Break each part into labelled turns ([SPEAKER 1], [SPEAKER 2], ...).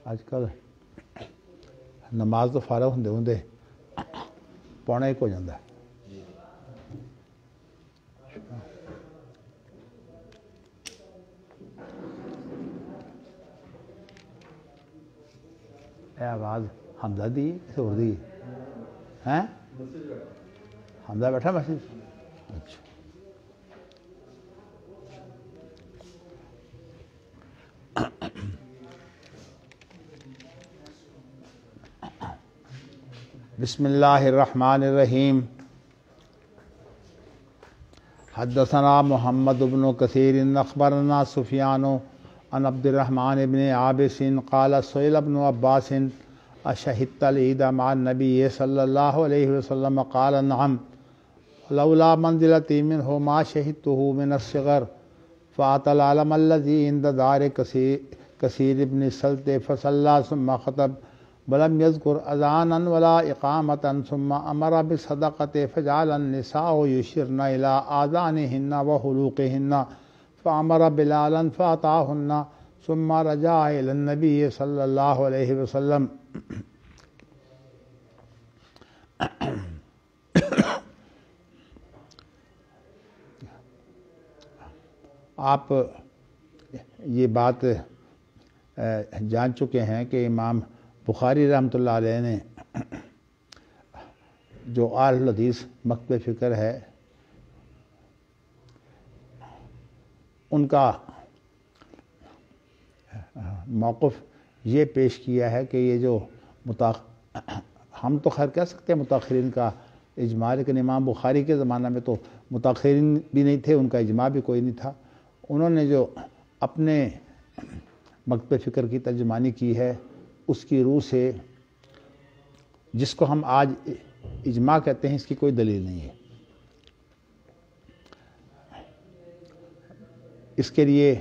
[SPEAKER 1] اج کل نماز تو فارغ ہوندے ہوندے 1:45 ہو جاتا ہے. اے آواز حمزہ دی کسی اور دی ہے؟ حمزہ بیٹھا مسجد. اچھا بسم اللہ الرحمن الرحیم. حدثنا محمد بن کثیر اخبرنا سفیان عن عبد الرحمن بن عابس قال سئل ابن عباس اشهدت العید مع النبی صلی اللہ علیہ وسلم قال نعم لولا منزلتی منه ما شهدته من الصغر فأتى العلم الذي عند دار كثير بن سلط فصلى ثم خطب ولم يذكر اذانا ولا اقامة ثم امر بالصدقة فجعل النساء يشرن الى آذانهن وحلوقهن فامر بلالا فأطاعهن ثم رجع الى النبي صلی اللہ علیہ وسلم. آپ یہ بات جان چکے ہیں کہ امام بخاری رحمۃ اللہ علیہ نے جو اہل الحدیث مکتب فکر ہے ان کا موقف یہ پیش کیا ہے کہ یہ جو ہم تو خیر کہہ سکتے ہیں متاخرین کا اجماع، لیکن امام بخاری کے زمانہ میں تو متاخرین بھی نہیں تھے، ان کا اجماع بھی کوئی نہیں تھا. انہوں نے جو اپنے مکتب فکر کی ترجمانی کی ہے اس کی روح سے جس کو ہم آج اجماع کہتے ہیں اس کی کوئی دلیل نہیں ہے. اس کے لیے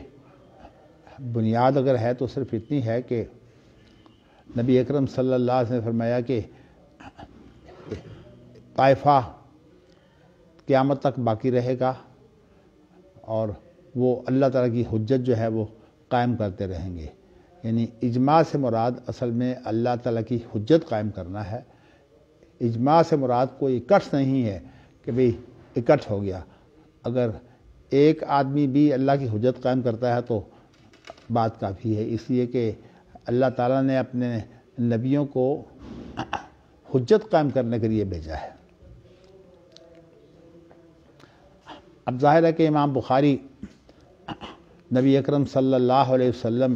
[SPEAKER 1] بنیاد اگر ہے تو صرف اتنی ہے کہ نبی اکرم صلی اللہ علیہ وسلم نے فرمایا کہ طائفہ قیامت تک باقی رہے گا اور وہ اللہ تعالیٰ کی حجت جو ہے وہ قائم کرتے رہیں گے. یعنی اجماع سے مراد اصل میں اللہ تعالیٰ کی حجت قائم کرنا ہے. اجماع سے مراد کوئی اکٹھ نہیں ہے کہ بھئی اکٹھ ہو گیا. اگر ایک آدمی بھی اللہ کی حجت قائم کرتا ہے تو بات کافی ہے، اس لیے کہ اللہ تعالیٰ نے اپنے نبیوں کو حجت قائم کرنے کے لیے بھیجا ہے. اب ظاہر ہے کہ امام بخاری نبی اکرم صلی اللہ علیہ وسلم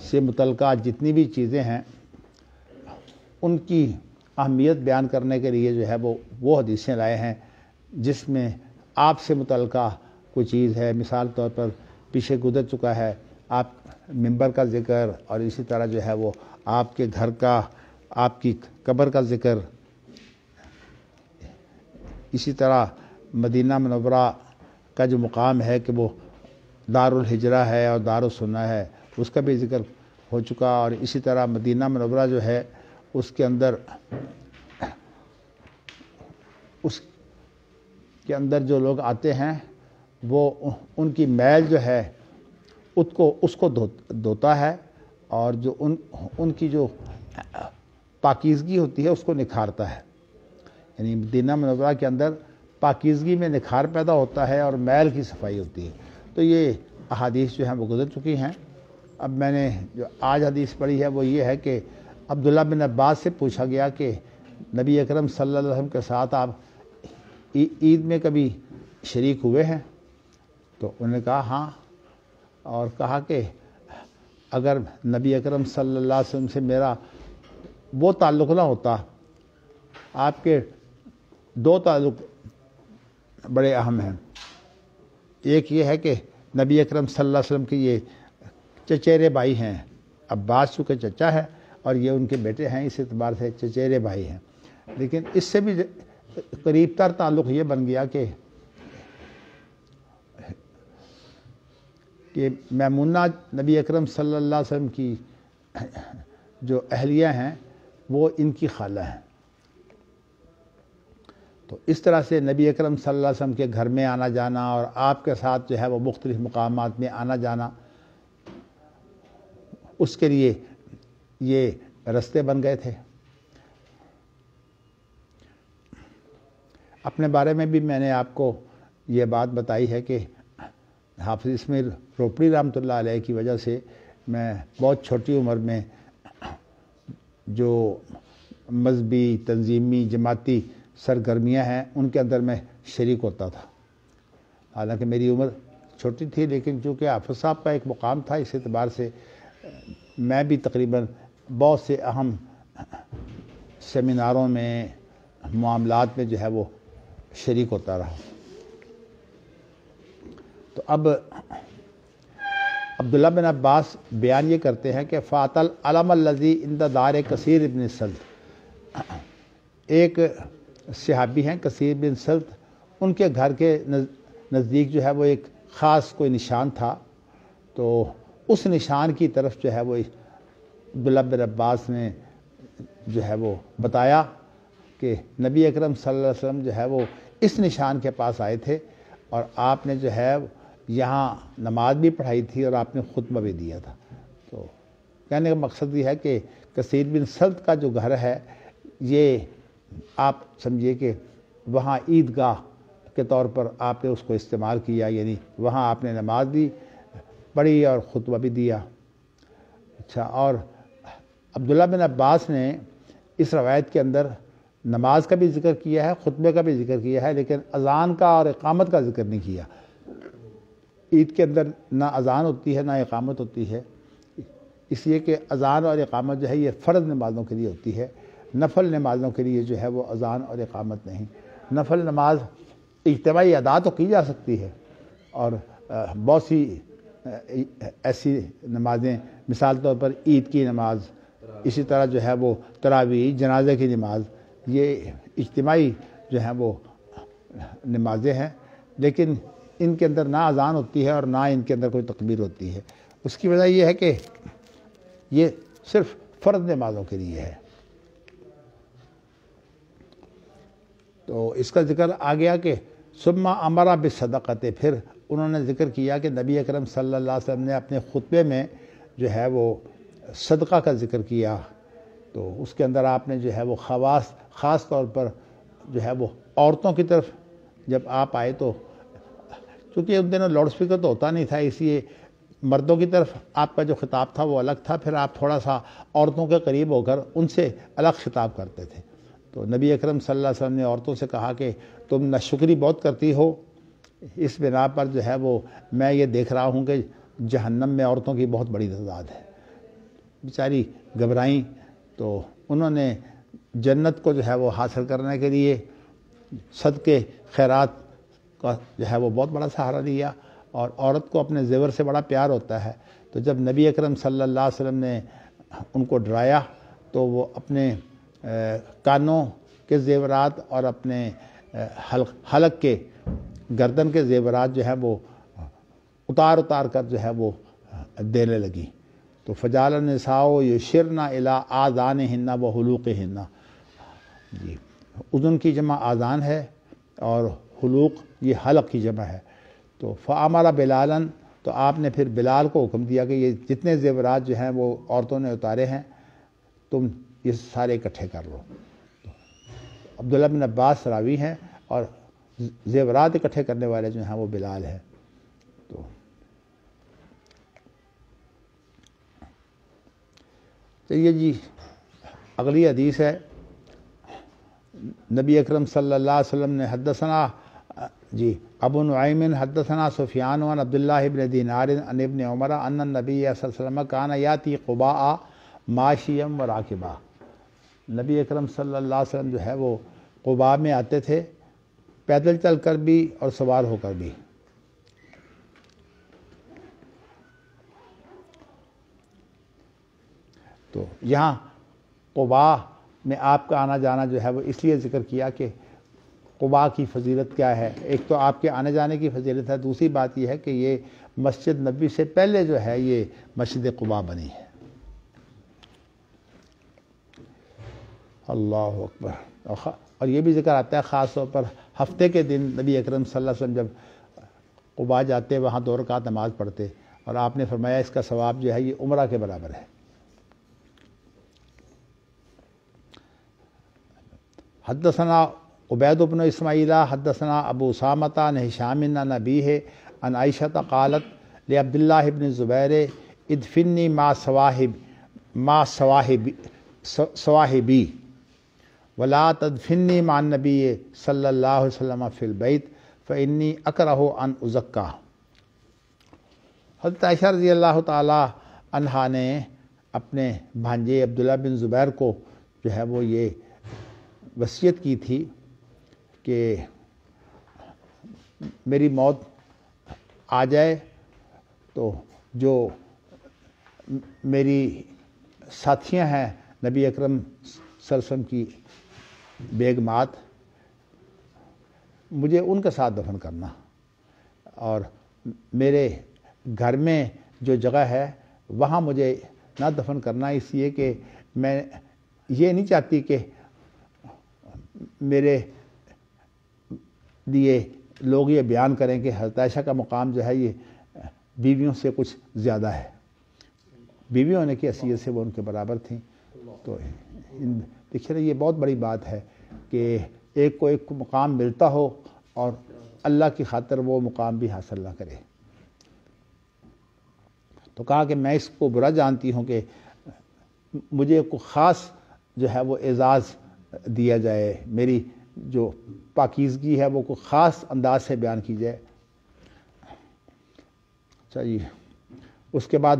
[SPEAKER 1] سے متعلقہ جتنی بھی چیزیں ہیں ان کی اہمیت بیان کرنے کے لیے جو ہے وہ حدیثیں لائے ہیں جس میں آپ سے متعلقہ کوئی چیز ہے. مثال طور پر پیچھے گزر چکا ہے آپ منبر کا ذکر، اور اسی طرح جو ہے وہ آپ کے گھر کا، آپ کی قبر کا ذکر، اسی طرح مدینہ منورہ کا جو مقام ہے کہ وہ دار الحجرہ ہے اور دار السنہ ہے اس کا بھی ذکر ہو چکا. اور اسی طرح مدینہ منورہ جو ہے اس کے اندر جو لوگ آتے ہیں وہ ان کی میل جو ہے اس کو دھوتا ہے اور جو ان کی جو پاکیزگی ہوتی ہے اس کو نکھارتا ہے. یعنی مدینہ منورہ کے اندر پاکیزگی میں نکھار پیدا ہوتا ہے اور میل کی صفائی ہوتی ہے. تو یہ احادیث جو ہیں وہ گزر چکی ہیں. اب میں نے جو آج حدیث پڑھی ہے وہ یہ ہے کہ عبداللہ بن عباس سے پوچھا گیا کہ نبی اکرم صلی اللہ علیہ وسلم کے ساتھ آپ عید میں کبھی شریک ہوئے ہیں؟ تو انہوں نے کہا ہاں، اور کہا کہ اگر نبی اکرم صلی اللہ علیہ وسلم سے میرا وہ تعلق نہ ہوتا، آپ کے 2 تعلق بڑے اہم ہیں. ایک یہ ہے کہ نبی اکرم صلی اللہ علیہ وسلم کے یہ چچیرے بھائی ہیں، عباس چونکہ چچا ہے اور یہ ان کے بیٹے ہیں، اس اعتبار سے چچیرے بھائی ہیں. لیکن اس سے بھی قریب تر تعلق یہ بن گیا کہ میمونہ نبی اکرم صلی اللہ علیہ وسلم کی جو اہلیہ ہیں وہ ان کی خالہ ہیں. تو اس طرح سے نبی اکرم صلی اللہ علیہ وسلم کے گھر میں آنا جانا اور آپ کے ساتھ جو ہے وہ مختلف مقامات میں آنا جانا اس کے لیے یہ رستے بن گئے تھے۔ اپنے بارے میں بھی میں نے آپ کو یہ بات بتائی ہے کہ حافظ اسماعیل روپڑی رحمۃ اللہ علیہ کی وجہ سے میں بہت چھوٹی عمر میں جو مذہبی، تنظیمی، جماعتی سرگرمیاں ہیں ان کے اندر میں شریک ہوتا تھا۔ حالانکہ میری عمر چھوٹی تھی، لیکن چونکہ حافظ صاحب کا ایک مقام تھا، اس اعتبار سے میں بھی تقریباً بہت سے اہم سیمیناروں میں، معاملات میں جو ہے وہ شریک ہوتا رہا۔ تو اب عبداللہ بن عباس بیان یہ کرتے ہیں کہ فاتل علم الذی عند دار کثیر بن سلط، ایک صحابی ہیں کثیر بن سلط، ان کے گھر کے نزدیک جو ہے وہ ایک خاص کوئی نشان تھا، تو اس نشان کی طرف جو ہے وہ عبداللہ بن عباس نے جو ہے وہ بتایا کہ نبی اکرم صلی اللہ علیہ وسلم جو ہے وہ اس نشان کے پاس آئے تھے، اور آپ نے جو ہے یہاں نماز بھی پڑھائی تھی اور آپ نے خطبہ بھی دیا تھا۔ تو کہنے کا مقصد یہ ہے کہ کثیر بن سلط کا جو گھر ہے، یہ آپ سمجھیے کہ وہاں عیدگاہ کے طور پر آپ نے اس کو استعمال کیا، یعنی وہاں آپ نے نماز بھی پڑھی اور خطبہ بھی دیا۔ اچھا، اور عبداللہ بن عباس نے اس روایت کے اندر نماز کا بھی ذکر کیا ہے، خطبے کا بھی ذکر کیا ہے، لیکن اذان کا اور اقامت کا ذکر نہیں کیا۔ عید کے اندر نہ اذان ہوتی ہے نہ اقامت ہوتی ہے، اس لیے کہ اذان اور اقامت جو ہے یہ فرض نمازوں کے لیے ہوتی ہے، نفل نمازوں کے لیے جو ہے وہ اذان اور اقامت نہیں۔ نفل نماز اجتماعی ادا تو کی جا سکتی ہے، اور بہت سی ایسی نمازیں، مثال طور پر عید کی نماز، اسی طرح جو ہے وہ تراویح، جنازے کی نماز، یہ اجتماعی جو ہے وہ نمازیں ہیں، لیکن ان کے اندر نہ اذان ہوتی ہے اور نہ ان کے اندر کوئی تکبیر ہوتی ہے۔ اس کی وجہ یہ ہے کہ یہ صرف فرض نمازوں کے لیے ہے۔ تو اس کا ذکر آ گیا کہ ثم امر بالصدقۃ، پھر انہوں نے ذکر کیا کہ نبی اکرم صلی اللہ علیہ وسلم نے اپنے خطبے میں جو ہے وہ صدقہ کا ذکر کیا، تو اس کے اندر آپ نے جو ہے وہ خاص طور پر جو ہے وہ عورتوں کی طرف جب آپ آئے، تو چونکہ ان دنوں لاؤڈ اسپیکر تو ہوتا نہیں تھا، اس لیے مردوں کی طرف آپ کا جو خطاب تھا وہ الگ تھا، پھر آپ تھوڑا سا عورتوں کے قریب ہو کر ان سے الگ خطاب کرتے تھے۔ تو نبی اکرم صلی اللہ علیہ وسلم نے عورتوں سے کہا کہ تم ناشکری بہت کرتی ہو، اس بنا پر جو ہے وہ میں یہ دیکھ رہا ہوں کہ جہنم میں عورتوں کی بہت بڑی تعداد ہے۔ بیچاری گھبرائیں، تو انہوں نے جنت کو جو ہے وہ حاصل کرنے کے لیے صدقے خیرات کا جو ہے وہ بہت بڑا سہارا لیا، اور عورت کو اپنے زیور سے بڑا پیار ہوتا ہے۔ تو جب نبی اکرم صلی اللہ علیہ وسلم نے ان کو ڈرایا، تو وہ اپنے کانوں کے زیورات اور اپنے حلق کے گردن کے زیورات جو ہے وہ اتار کر جو ہے وہ دینے لگی۔ تو فجعل النساء یشرن الی آذانہن وحلوقہن، جی اذن کی جمع آذان ہے اور حلوق یہ حلق کی جمع ہے۔ تو فامر بلالا، تو آپ نے پھر بلال کو حکم دیا کہ یہ جتنے زیورات جو ہیں وہ عورتوں نے اتارے ہیں تم یہ سارے اکٹھے کر لو۔ عبداللہ بن عباس راوی ہیں، اور زیورات اکٹھے کرنے والے جو ہیں وہ بلال ہیں۔ تو یہ جی اگلی حدیث ہے، نبی اکرم صلی اللہ علیہ وسلم نے حدثنا جی ابو نعیم حدثنا سفیان عن عبداللہ بن دینار عن ابن عمر ان النبی صلی اللہ علیہ وسلم کان یاتی قباء ماشیا و راکبا، نبی اکرم صلی اللہ علیہ وسلم جو ہے وہ قباء میں آتے تھے، پیدل چل کر بھی اور سوار ہو کر بھی۔ تو یہاں قباء میں آپ کا آنا جانا جو ہے وہ اس لیے ذکر کیا کہ قباء کی فضیلت کیا ہے۔ ایک تو آپ کے آنے جانے کی فضیلت ہے، دوسری بات یہ ہے کہ یہ مسجد نبی سے پہلے جو ہے یہ مسجد قباء بنی ہے۔ اللہ اکبر۔ اور یہ بھی ذکر آتا ہے خاص طور پر ہفتے کے دن نبی اکرم صلی اللہ علیہ وسلم جب قباء جاتے وہاں 2 رکعت نماز پڑھتے، اور آپ نے فرمایا اس کا ثواب جو ہے یہ عمرہ کے برابر ہے۔ حدثنا عبید بن اسماعیل حدثنا ابو اسامۃ عن ہشام عن ابیہ عن عائشۃ قالت لعبد اللہ بن الزبیر ادفنی ما صواحبی ولا تدفنی مع النبی صلی اللہ علیہ وسلم فی البیت فانی اکرہ ان ازکا۔ حضرت عائشہ رضی اللہ تعالی عنہا نے اپنے بھانجے عبداللہ بن زبیر کو جو ہے وہ یہ وصیت کی تھی کہ میری موت آ جائے تو جو میری ساتھیاں ہیں نبی اکرم صلی اللہ علیہ وسلم کی بیگمات، مجھے ان کے ساتھ دفن کرنا، اور میرے گھر میں جو جگہ ہے وہاں مجھے نہ دفن کرنا، اس لیے کہ میں یہ نہیں چاہتی کہ میرے لیے لوگ یہ بیان کریں کہ حضرت عائشہ کا مقام جو ہے یہ بیویوں سے کچھ زیادہ ہے، بیوی ہونے کی حیثیت سے وہ ان کے برابر تھیں۔ تو دیکھیے یہ بہت بڑی بات ہے کہ ایک کو ایک مقام ملتا ہو اور اللہ کی خاطر وہ مقام بھی حاصل نہ کرے۔ تو کہا کہ میں اس کو برا جانتی ہوں کہ مجھے کوئی خاص جو ہے وہ اعزاز دیا جائے، میری جو پاکیزگی ہے وہ کوئی خاص انداز سے بیان کی جائے۔ چلیے اس کے بعد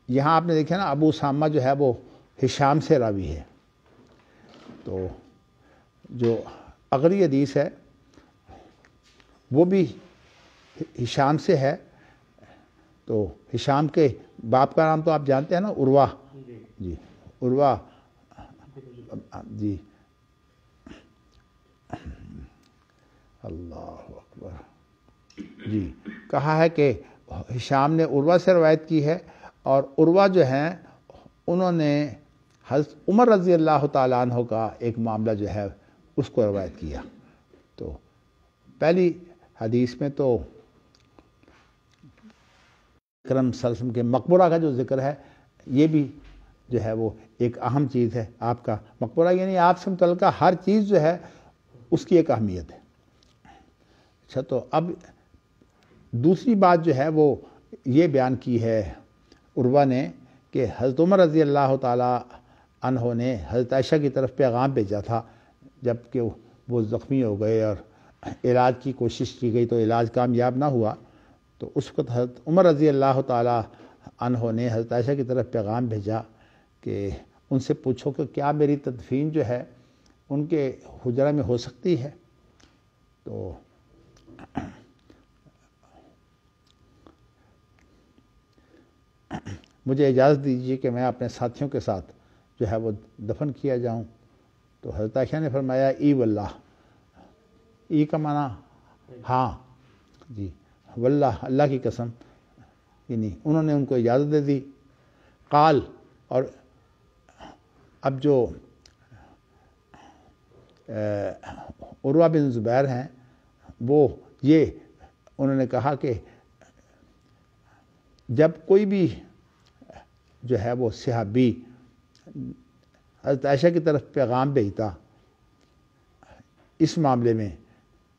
[SPEAKER 1] یہاں آپ نے دیکھا نا ابو اسامہ جو ہے وہ ہشام سے راوی ہے، تو جو اگلی حدیث ہے وہ بھی ہشام سے ہے۔ تو ہشام کے باپ کا نام تو آپ جانتے ہیں نا، عروہ، جی عروہ، جی اللہ اکبر، جی کہا ہے کہ ہشام نے عروہ سے روایت کی ہے، اور عروہ جو ہیں انہوں نے حضرت عمر رضی اللہ تعالیٰ عنہ کا ایک معاملہ جو ہے اس کو روایت کیا۔ تو پہلی حدیث میں تو اکرم صلی اللہ علیہ وسلم کے مقبرہ کا جو ذکر ہے، یہ بھی جو ہے وہ ایک اہم چیز ہے۔ آپ کا مقبرہ یعنی آپ سے متعلقہ ہر چیز جو ہے اس کی ایک اہمیت ہے۔ اچھا، تو اب دوسری بات جو ہے وہ یہ بیان کی ہے عروہ نے کہ حضرت عمر رضی اللہ تعالیٰ عنہ نے حضرت عائشہ کی طرف پیغام بھیجا تھا جب کہ وہ زخمی ہو گئے اور علاج کی کوشش کی گئی تو علاج کامیاب نہ ہوا، تو اس وقت حضرت عمر رضی اللہ تعالیٰ عنہ نے حضرت عائشہ کی طرف پیغام بھیجا کہ ان سے پوچھو کہ کیا میری تدفین جو ہے ان کے حجرہ میں ہو سکتی ہے۔ تو مجھے اجازت دیجیے کہ میں اپنے ساتھیوں کے ساتھ جو ہے وہ دفن کیا جاؤں۔ تو حضرت عائشہ نے فرمایا ای واللہ، ای کا معنی ہاں، جی واللہ، اللہ کی قسم، یعنی انہوں نے ان کو اجازت دے دی۔ قال، اور اب جو عروہ بن زبیر ہیں وہ یہ انہوں نے کہا کہ جب کوئی بھی جو ہے وہ صحابی حضرت عائشہ کی طرف پیغام بھیجتا اس معاملے میں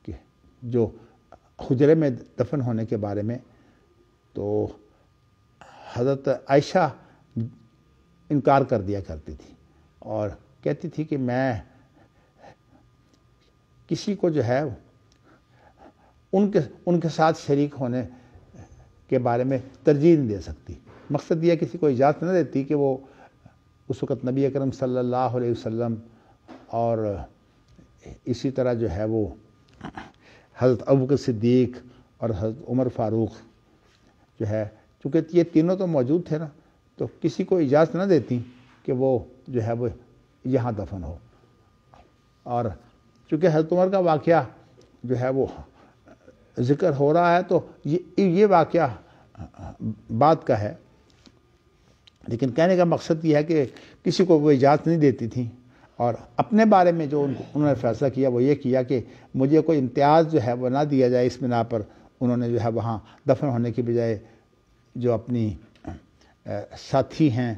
[SPEAKER 1] کہ جو حجرے میں دفن ہونے کے بارے میں، تو حضرت عائشہ انکار کر دیا کرتی تھی اور کہتی تھی کہ میں کسی کو جو ہے ان کے ساتھ شریک ہونے کے بارے میں ترجیح نہیں دے سکتی۔ مقصد یہ کسی کو اجازت نہ دیتی کہ وہ اس وقت نبی اکرم صلی اللہ علیہ وسلم اور اسی طرح جو ہے وہ حضرت ابوبکر صدیق اور حضرت عمر فاروق جو ہے، چونکہ یہ تینوں تو موجود تھے نا، تو کسی کو اجازت نہ دیتی کہ وہ جو ہے وہ یہاں دفن ہو۔ اور چونکہ حضرت عمر کا واقعہ جو ہے وہ ذکر ہو رہا ہے تو یہ واقعہ بات کا ہے، لیکن کہنے کا مقصد یہ ہے کہ کسی کو وہ اجازت نہیں دیتی تھیں، اور اپنے بارے میں جو انہوں نے فیصلہ کیا وہ یہ کیا کہ مجھے کوئی امتیاز جو ہے وہ نہ دیا جائے اس بنا پر، انہوں نے جو ہے وہاں دفن ہونے کی بجائے جو اپنی ساتھی ہیں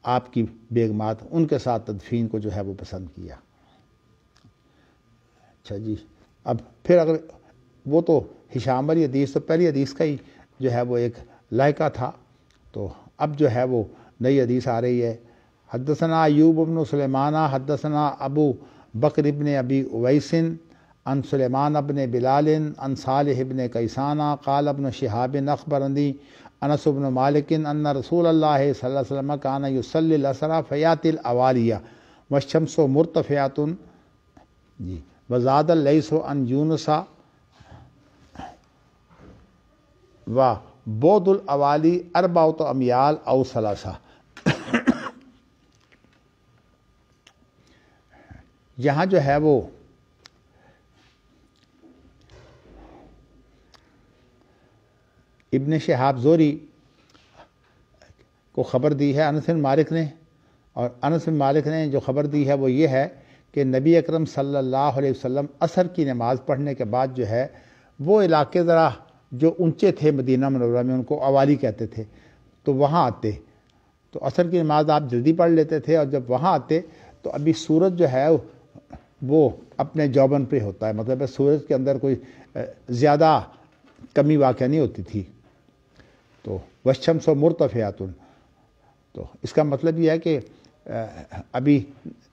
[SPEAKER 1] آپ کی بیگمات ان کے ساتھ تدفین کو جو ہے وہ پسند کیا۔ اچھا جی، اب پھر اگر وہ تو ہشام والی حدیث تو پہلی حدیث کا ہی جو ہے وہ ایک لائقہ تھا، تو اب جو ہے وہ نئی حدیث آ رہی ہے۔ حدثنا ایوب بن سلیمان حدثنا ابو بکر بن ابی اویس عن سلیمان بن بلال عن صالح بن کیسان قال ابن شہاب اخبرنی انس بن مالک ان رسول اللہ صلی اللہ علیہ وسلم کان یصلی العصر فیاتی الاوالیہ والشمس مرتفعۃ جی وزاد اللیث عن یونس و بعد الاوالی اربعۃ امیال او ثلاثہ۔ یہاں جو ہے وہ ابن شہاب زہری کو خبر دی ہے انس بن مالک نے، اور انس بن مالک نے جو خبر دی ہے وہ یہ ہے کہ نبی اکرم صلی اللہ علیہ وسلم عصر کی نماز پڑھنے کے بعد جو ہے وہ علاقے ذرا جو اونچے تھے مدینہ منورہ میں ان کو اوالی کہتے تھے، تو وہاں آتے تو عصر کی نماز آپ جلدی پڑھ لیتے تھے، اور جب وہاں آتے تو ابھی سورج جو ہے وہ اپنے جوبن پہ ہوتا ہے، مطلب سورج کے اندر کوئی زیادہ کمی واقع نہیں ہوتی تھی۔ تو والشمس مرتفعۃ، تو اس کا مطلب یہ ہے کہ ابھی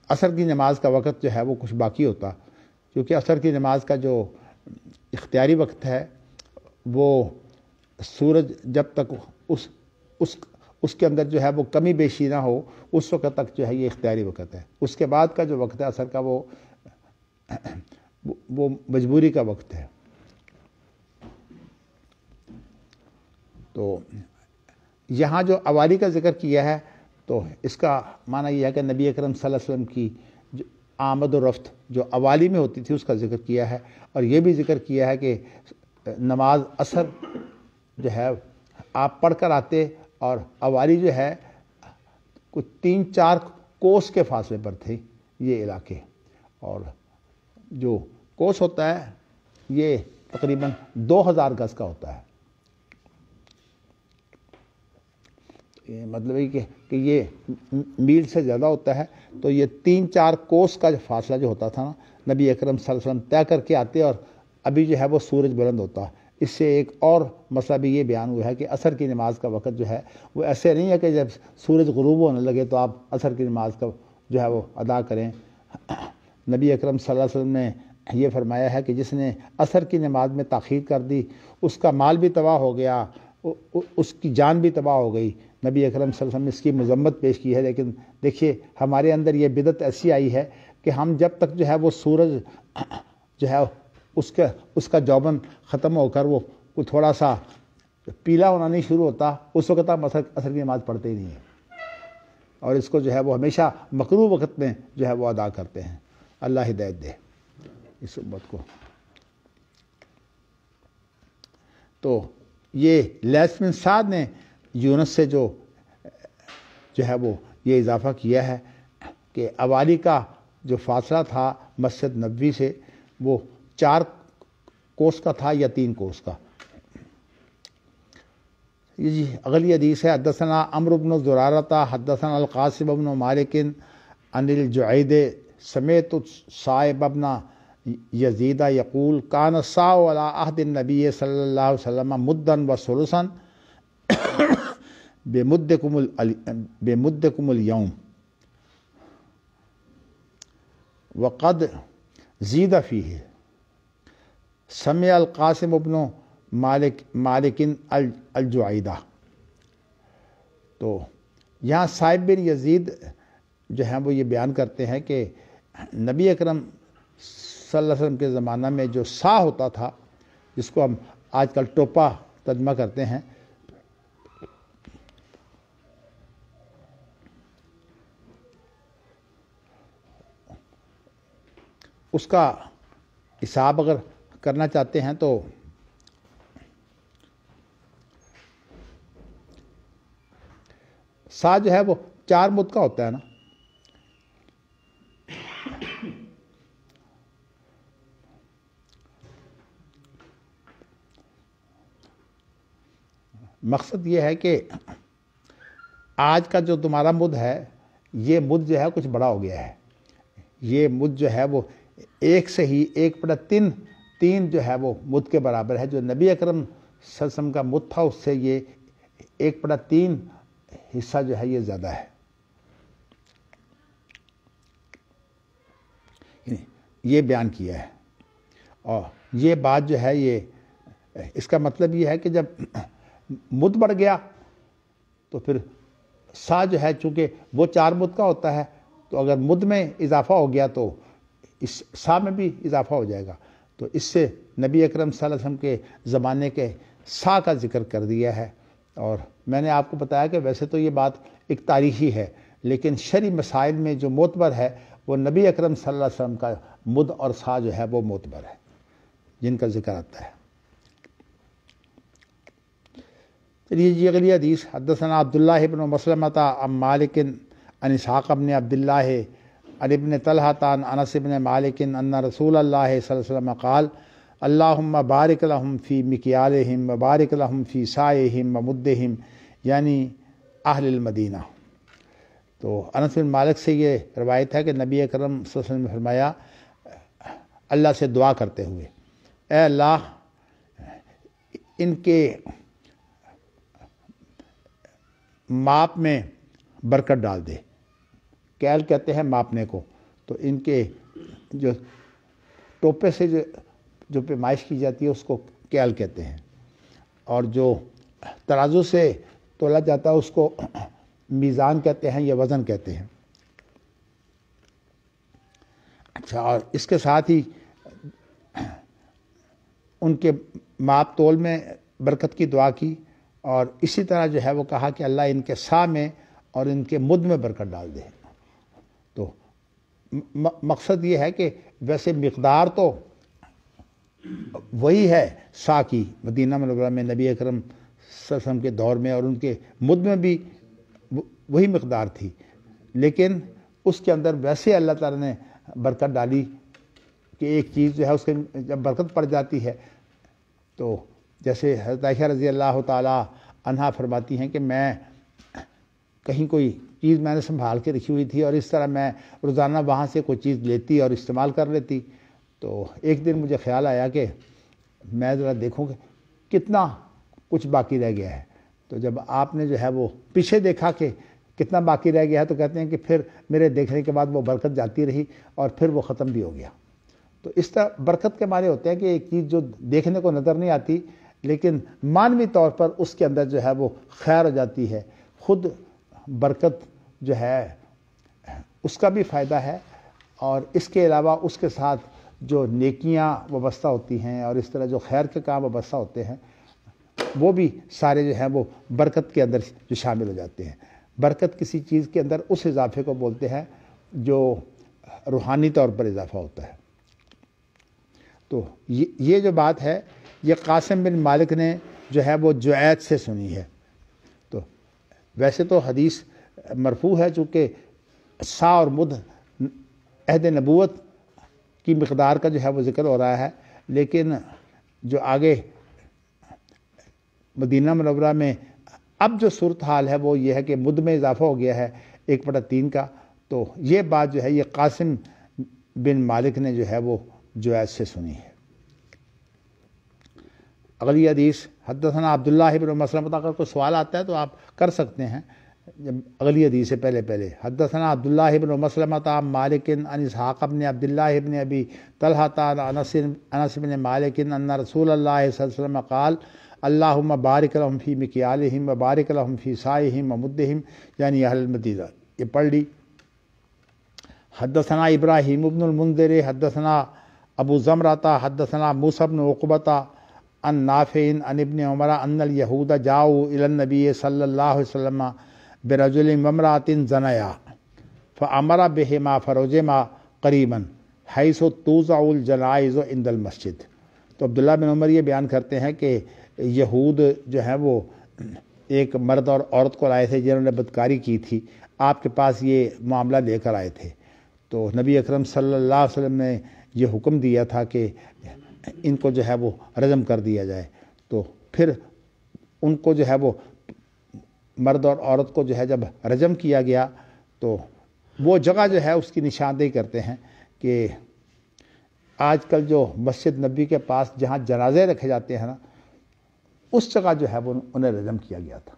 [SPEAKER 1] عصر کی نماز کا وقت جو ہے وہ کچھ باقی ہوتا، کیونکہ عصر کی نماز کا جو اختیاری وقت ہے وہ سورج جب تک اس کے اندر جو ہے وہ کمی بیشی نہ ہو اس وقت تک جو ہے یہ اختیاری وقت ہے۔ اس کے بعد کا جو وقت ہے عصر کا وہ مجبوری کا وقت ہے۔ تو یہاں جو اوالی کا ذکر کیا ہے تو اس کا معنی یہ ہے کہ نبی اکرم صلی اللہ علیہ وسلم کی جو آمد و رفت جو اوالی میں ہوتی تھی اس کا ذکر کیا ہے، اور یہ بھی ذکر کیا ہے کہ نماز عصر جو ہے آپ پڑھ کر آتے اور اوالی جو ہے کچھ 3-4 کوس کے فاصلے پر تھے یہ علاقے، اور جو کوس ہوتا ہے یہ تقریباً 2000 گز کا ہوتا ہے۔ مطلب یہ کہ یہ میل سے زیادہ ہوتا ہے، تو یہ 3-4 کوس کا جو فاصلہ جو ہوتا تھا نا نبی اکرم صلی اللہ علیہ وسلم طے کر کے آتے، اور ابھی جو ہے وہ سورج بلند ہوتا۔ اس سے ایک اور مسئلہ بھی یہ بیان ہوا ہے کہ عصر کی نماز کا وقت جو ہے وہ ایسے نہیں ہے کہ جب سورج غروب ہونے لگے تو آپ عصر کی نماز کا جو ہے وہ ادا کریں۔ نبی اکرم صلی اللہ علیہ وسلم نے یہ فرمایا ہے کہ جس نے عصر کی نماز میں تاخیر کر دی اس کا مال بھی تباہ ہو گیا، اس کی جان بھی تباہ ہو گئی۔ نبی اکرم صلی اللہ علیہ وسلم نے اس کی مذمت پیش کی ہے، لیکن دیکھیے ہمارے اندر یہ بدعت ایسی آئی ہے کہ ہم جب تک جو ہے وہ سورج جو ہے اس کا جوبن ختم ہو کر وہ تھوڑا سا پیلا ہونا نہیں شروع ہوتا اس وقت آپ عصر کی نماز پڑھتے ہی نہیں ہیں، اور اس کو جو ہے وہ ہمیشہ مکروہ وقت میں جو ہے وہ ادا کرتے ہیں۔ اللہ ہدایت دے اس امت کو۔ تو یہ لیث بن سعد نے یونس سے جو ہے وہ یہ اضافہ کیا ہے کہ اوالی کا جو فاصلہ تھا مسجد نبوی سے وہ 4 کوس کا تھا یا 3 کوس کا۔ یہ جی اگلی حدیث ہے حدثنا عمرو بن زرارہ حدثنا القاسم بن مالک عن الجعید سمعت صائب بن یزید یقول کان الساع علی عہد النبی صلی اللہ علیہ وسلم مدن و ثلثا بمدکم اليوم وقد زید فیہ سمع القاسم بن مالک الجعیدہ۔ تو یہاں صائب بن یزید جو ہیں وہ یہ بیان کرتے ہیں کہ نبی اکرم صلی اللہ علیہ وسلم کے زمانہ میں جو سا ہوتا تھا جس کو ہم آج کل ٹوپا ترجمہ کرتے ہیں، اس کا حساب اگر کرنا چاہتے ہیں تو سا جو ہے وہ 4 مد کا ہوتا ہے نا، مقصد یہ ہے کہ آج کا جو تمہارا مد ہے یہ مد جو ہے کچھ بڑا ہو گیا ہے. یہ مد جو ہے وہ ایک سے ہی 1/3 جو ہے وہ مد کے برابر ہے. جو نبی اکرم صلی اللہ علیہ وسلم کا مد تھا اس سے یہ 1/3 حصہ جو ہے یہ زیادہ ہے. یہ بیان کیا ہے. اور یہ بات جو ہے یہ اس کا مطلب یہ ہے کہ جب مد بڑھ گیا تو پھر سا جو ہے چونکہ وہ 4 مد کا ہوتا ہے تو اگر مد میں اضافہ ہو گیا تو اس سا میں بھی اضافہ ہو جائے گا. تو اس سے نبی اکرم صلی اللہ علیہ وسلم کے زمانے کے سا کا ذکر کر دیا ہے. اور میں نے آپ کو بتایا کہ ویسے تو یہ بات ایک تاریخی ہے لیکن شرعی مسائل میں جو معتبر ہے وہ نبی اکرم صلی اللہ علیہ وسلم کا مد اور سا جو ہے وہ معتبر ہے جن کا ذکر آتا ہے. چلیے جی اگلی حدیث. حدثنا عبداللہ بن مسلمۃ عن مالک عن اسحاق بن عبداللہ عن ابن طلحہ عن انس بن مالک ان رسول اللہ صلی اللہ علیہ وسلم قال اللہم بارک لہم فی مکیالہم وبارک لہم فی سائہم ومدہم یعنی اہل المدینہ. تو انس بن مالک سے یہ روایت ہے کہ نبی اکرم صلی اللہ علیہ وسلم نے فرمایا اللہ سے دعا کرتے ہوئے اے اللہ ان کے ماپ میں برکت ڈال دے. کیل کہتے ہیں ماپنے کو. تو ان کے جو ٹوپے سے جو پیمائش کی جاتی ہے اس کو کیل کہتے ہیں اور جو ترازو سے تولا جاتا ہے اس کو میزان کہتے ہیں یا وزن کہتے ہیں. اچھا اور اس کے ساتھ ہی ان کے ماپ تول میں برکت کی دعا کی اور اسی طرح جو ہے وہ کہا کہ اللہ ان کے سا میں اور ان کے مد میں برکت ڈال دے. تو مقصد یہ ہے کہ ویسے مقدار تو وہی ہے سا کی مدینہ منورہ میں نبی اکرم صلی اللہ علیہ وسلم کے دور میں اور ان کے مد میں بھی وہی مقدار تھی لیکن اس کے اندر ویسے اللہ تعالیٰ نے برکت ڈالی کہ ایک چیز جو ہے اس کے جب برکت پڑ جاتی ہے تو جیسے حضرت عائشہ رضی اللہ تعالیٰ عنہا فرماتی ہیں کہ میں کہیں کوئی چیز میں نے سنبھال کے رکھی ہوئی تھی اور اس طرح میں روزانہ وہاں سے کوئی چیز لیتی اور استعمال کر لیتی. تو ایک دن مجھے خیال آیا کہ میں ذرا دیکھوں کہ کتنا کچھ باقی رہ گیا ہے. تو جب آپ نے جو ہے وہ پیچھے دیکھا کہ کتنا باقی رہ گیا ہے تو کہتے ہیں کہ پھر میرے دیکھنے کے بعد وہ برکت جاتی رہی اور پھر وہ ختم بھی ہو گیا. تو اس طرح برکت کے معنی ہوتے ہیں کہ ایک چیز جو دیکھنے کو نظر نہیں آتی لیکن معنوی طور پر اس کے اندر جو ہے وہ خیر ہو جاتی ہے. خود برکت جو ہے اس کا بھی فائدہ ہے اور اس کے علاوہ اس کے ساتھ جو نیکیاں وابستہ ہوتی ہیں اور اس طرح جو خیر کے کام وابستہ ہوتے ہیں وہ بھی سارے جو ہیں وہ برکت کے اندر جو شامل ہو جاتے ہیں. برکت کسی چیز کے اندر اس اضافے کو بولتے ہیں جو روحانی طور پر اضافہ ہوتا ہے. تو یہ جو بات ہے یہ قاسم بن مالک نے جو ہے وہ جعید سے سنی ہے. تو ویسے تو حدیث مرفوع ہے چونکہ سا اور مد عہد نبوت کی مقدار کا جو ہے وہ ذکر ہو رہا ہے لیکن جو آگے مدینہ منورہ میں اب جو صورتحال ہے وہ یہ ہے کہ مد میں اضافہ ہو گیا ہے 1/3 کا. تو یہ بات جو ہے یہ قاسم بن مالک نے جو ہے وہ جعید سے سنی ہے. اگلی حدیث. حدثنا عبداللہ بن مسلمۃ. اگر کوئی سوال آتا ہے تو آپ کر سکتے ہیں جب اگلی حدیث سے پہلے. حدثنا عبداللہ بن مسلمۃ عن مالک عن اسحاق بن عبداللہ بن ابی طلحہ عن انس بن مالک ان رسول اللہ صلی اللہ علیہ وسلم قال اللہم بارک لہم فی مکیالہم وبارک لہم فی سائہم ومدہم یعنی اہل المدینہ. یہ پڑھ لی. حدثنا ابراہیم بن المنذر حدثنا ابو زمرہ حدثنا موسیٰ بن عقبہ عن نافع عن ابن عمر ان الیہود جاؤوا الی النبی صلی اللہ علیہ وسلم برجل وامرأۃ زنیا فامر بہما فرجما قریبا حیث توضع الجنائز عند المسجد. تو عبداللہ بن عمر یہ بیان کرتے ہیں کہ یہود جو ہیں وہ ایک مرد اور عورت کو لائے تھے جنہوں نے بدکاری کی تھی. آپ کے پاس یہ معاملہ لے کر آئے تھے تو نبی اکرم صلی اللہ علیہ وسلم نے یہ حکم دیا تھا کہ ان کو جو ہے وہ رجم کر دیا جائے. تو پھر ان کو جو ہے وہ مرد اور عورت کو جو ہے جب رجم کیا گیا تو وہ جگہ جو ہے اس کی نشاندہی کرتے ہیں کہ آج کل جو مسجد نبی کے پاس جہاں جنازے رکھے جاتے ہیں نا، اس جگہ جو ہے وہ انہیں رجم کیا گیا تھا۔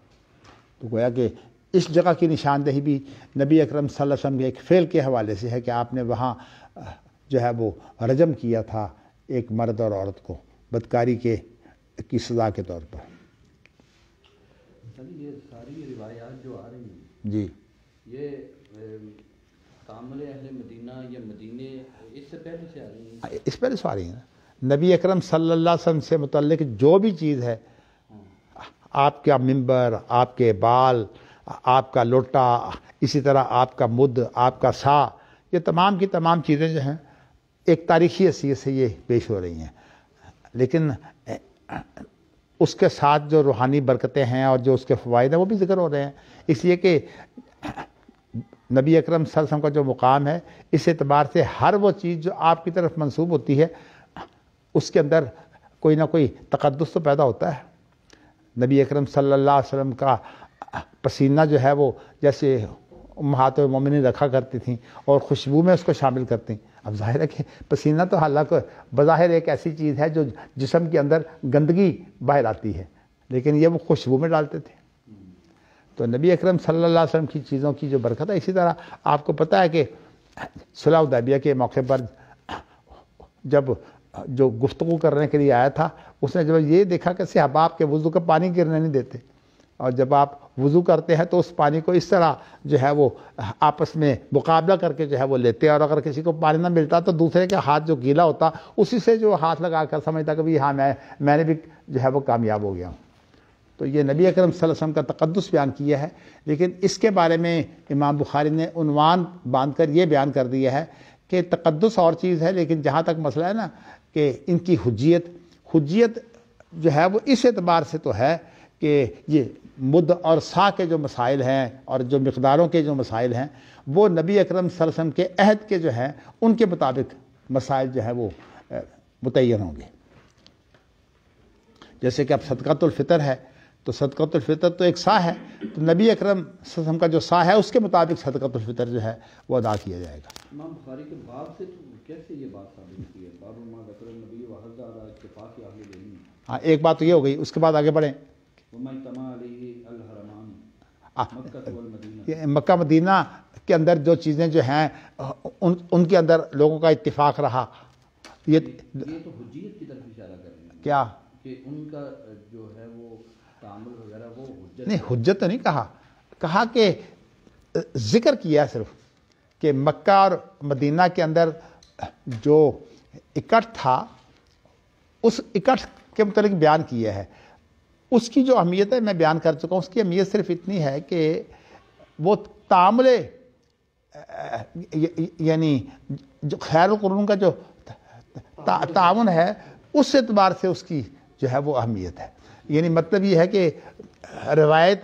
[SPEAKER 1] تو گویا کہ اس جگہ کی نشاندہی بھی نبی اکرم صلی اللہ علیہ وسلم کے ایک فعل کے حوالے سے ہے کہ آپ نے وہاں جو ہے وہ رجم کیا تھا ایک مرد اور عورت کو بدکاری کی سزا کے طور پر۔
[SPEAKER 2] یہ ساری روایات جو آ رہی ہیں
[SPEAKER 1] جی،
[SPEAKER 2] یہ تعامل اہل مدینہ یا مدینے اس سے پہلے سے آ رہی ہیں؟
[SPEAKER 1] اس پہلے سے آ رہی ہیں۔ نبی اکرم صلی اللہ علیہ وسلم سے متعلق جو بھی چیز ہے، آپ کا منبر، آپ کے بال، آپ کا لوٹا، اسی طرح آپ کا مد، آپ کا سا، یہ تمام کی تمام چیزیں جو ہیں ایک تاریخی حیثیت سے یہ پیش ہو رہی ہیں، لیکن اس کے ساتھ جو روحانی برکتیں ہیں اور جو اس کے فوائد ہیں وہ بھی ذکر ہو رہے ہیں، اس لیے کہ نبی اکرم صلی اللہ علیہ وسلم کا جو مقام ہے، اس اعتبار سے ہر وہ چیز جو آپ کی طرف منسوب ہوتی ہے اس کے اندر کوئی نہ کوئی تقدس تو پیدا ہوتا ہے۔ نبی اکرم صلی اللہ علیہ وسلم کا پسینہ جو ہے وہ جیسے امہات المومنین رکھا کرتی تھیں اور خوشبو میں اس کو شامل کرتی ہیں۔ اب ظاہر ہے کہ پسینہ تو حالانکہ بظاہر ایک ایسی چیز ہے جو جسم کے اندر گندگی باہر آتی ہے، لیکن یہ وہ خوشبو میں ڈالتے تھے۔ تو نبی اکرم صلی اللہ علیہ وسلم کی چیزوں کی جو برکت ہے، اسی طرح آپ کو پتہ ہے کہ صلح حدیبیہ کے موقع پر جب جو گفتگو کرنے کے لیے آیا تھا، اس نے جب یہ دیکھا کہ صحابہ آپ کے وضو کا پانی گرنے نہیں دیتے، اور جب آپ وضو کرتے ہیں تو اس پانی کو اس طرح جو ہے وہ آپس میں مقابلہ کر کے جو ہے وہ لیتے، اور اگر کسی کو پانی نہ ملتا تو دوسرے کے ہاتھ جو گیلا ہوتا اسی سے جو ہاتھ لگا کر سمجھتا کہ ہاں میں نے بھی جو ہے وہ کامیاب ہو گیا ہوں۔ تو یہ نبی اکرم صلی اللہ علیہ وسلم کا تقدس بیان کیا ہے، لیکن اس کے بارے میں امام بخاری نے عنوان باندھ کر یہ بیان کر دیا ہے کہ تقدس اور چیز ہے، لیکن جہاں تک مسئلہ ہے نا کہ ان کی حجیت جو ہے وہ اس اعتبار سے تو ہے کہ یہ مد اور سا کے جو مسائل ہیں اور جو مقداروں کے جو مسائل ہیں وہ نبی اکرم صلی اللہ علیہ وسلم کے عہد کے جو ہیں ان کے مطابق مسائل جو ہے وہ متعین ہوں گے۔ جیسے کہ اب صدقۃ الفطر ہے تو صدقۃ الفطر تو ایک سا ہے، تو نبی اکرم صلی اللہ علیہ وسلم کا جو سا ہے اس کے مطابق صدقۃ الفطر جو ہے وہ ادا کیا جائے گا۔
[SPEAKER 2] امام بخاری کے باب سے کیسے یہ بات ثابت کی ہے؟ باب ما ذکر النبی وحض علی اتفاق اہل العلم۔
[SPEAKER 1] ہاں، ایک بات تو یہ ہو گئی، اس کے بعد آگے بڑھیں۔
[SPEAKER 2] وما اجتمع علیہ الحرمان مکہ والمدینہ،
[SPEAKER 1] یہ مکہ مدینہ کے اندر جو چیزیں جو ہیں ان کے اندر لوگوں کا اتفاق رہا۔ یہ
[SPEAKER 2] تو حجیت کی طرف اشارہ کر رہے ہیں
[SPEAKER 1] کیا
[SPEAKER 2] کہ ان کا جو ہے وہ تعامل وغیرہ وہ حجت
[SPEAKER 1] نہیں، حجت تو نہیں کہا کہ ذکر کیا صرف کہ مکہ اور مدینہ کے اندر جو اکٹھ تھا اس اکٹھ کے متعلق بیان کیا ہے۔ اس کی جو اہمیت ہے میں بیان کر چکا ہوں، اس کی اہمیت صرف اتنی ہے کہ وہ تعامل یعنی جو خیر القرون کا جو تعاون ہے اس اعتبار سے اس کی جو ہے وہ اہمیت ہے۔ یعنی مطلب یہ ہے کہ روایت